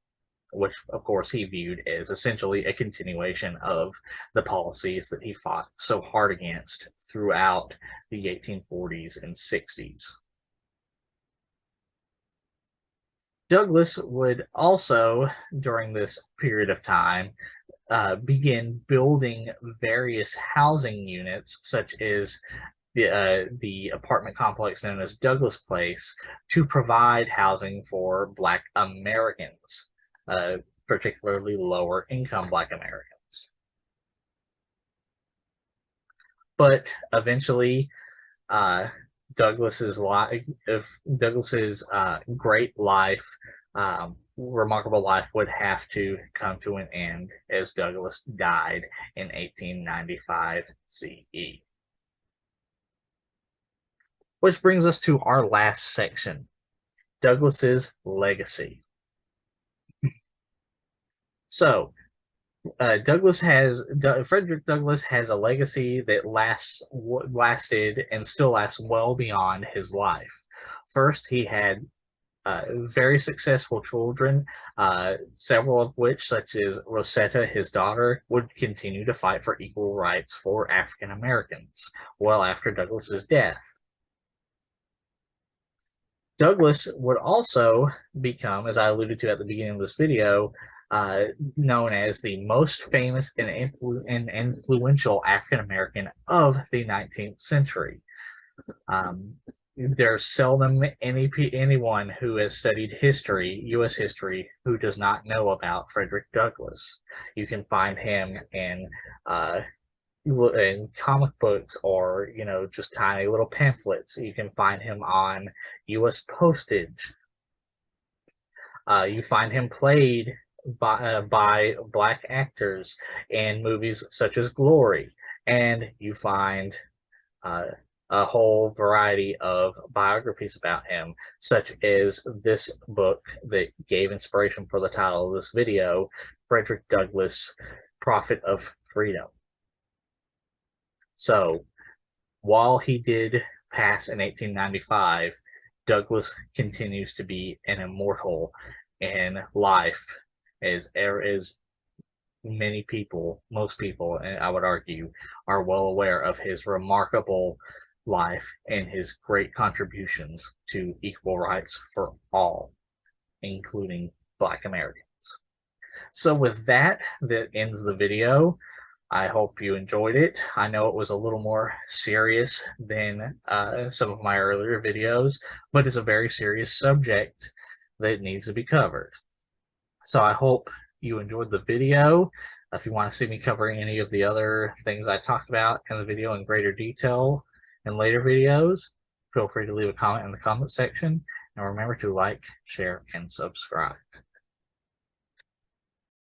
which of course he viewed as essentially a continuation of the policies that he fought so hard against throughout the 1840s and 60s. Douglas would also, during this period of time, begin building various housing units, such as the apartment complex known as Douglas Place, to provide housing for Black Americans, particularly lower income Black Americans. But eventually, Douglas's great life, remarkable life, would have to come to an end as Douglas died in 1895 CE. Which brings us to our last section, Douglas's legacy. So, Frederick Douglass has a legacy that lasted and still lasts well beyond his life. First, he had very successful children, several of which, such as Rosetta, his daughter, would continue to fight for equal rights for African Americans well after Douglass's death. Douglass would also become, as I alluded to at the beginning of this video, known as the most famous and influential African American of the 19th century. There's seldom anyone who has studied history, U.S. history, who does not know about Frederick Douglass. You can find him in comic books, or just tiny little pamphlets. You can find him on U.S. postage. You find him played by Black actors in movies such as Glory, and you find a whole variety of biographies about him, such as this book that gave inspiration for the title of this video, Frederick Douglass, Prophet of Freedom. So, while he did pass in 1895, Douglass continues to be an immortal in life, as many people, most people, and I would argue, are well aware of his remarkable life and his great contributions to equal rights for all, including Black Americans. So with that ends the video. I hope you enjoyed it. I know it was a little more serious than some of my earlier videos, but it's a very serious subject that needs to be covered. So I hope you enjoyed the video. If you want to see me covering any of the other things I talked about in the video in greater detail in later videos, feel free to leave a comment in the comment section. And remember to like, share, and subscribe.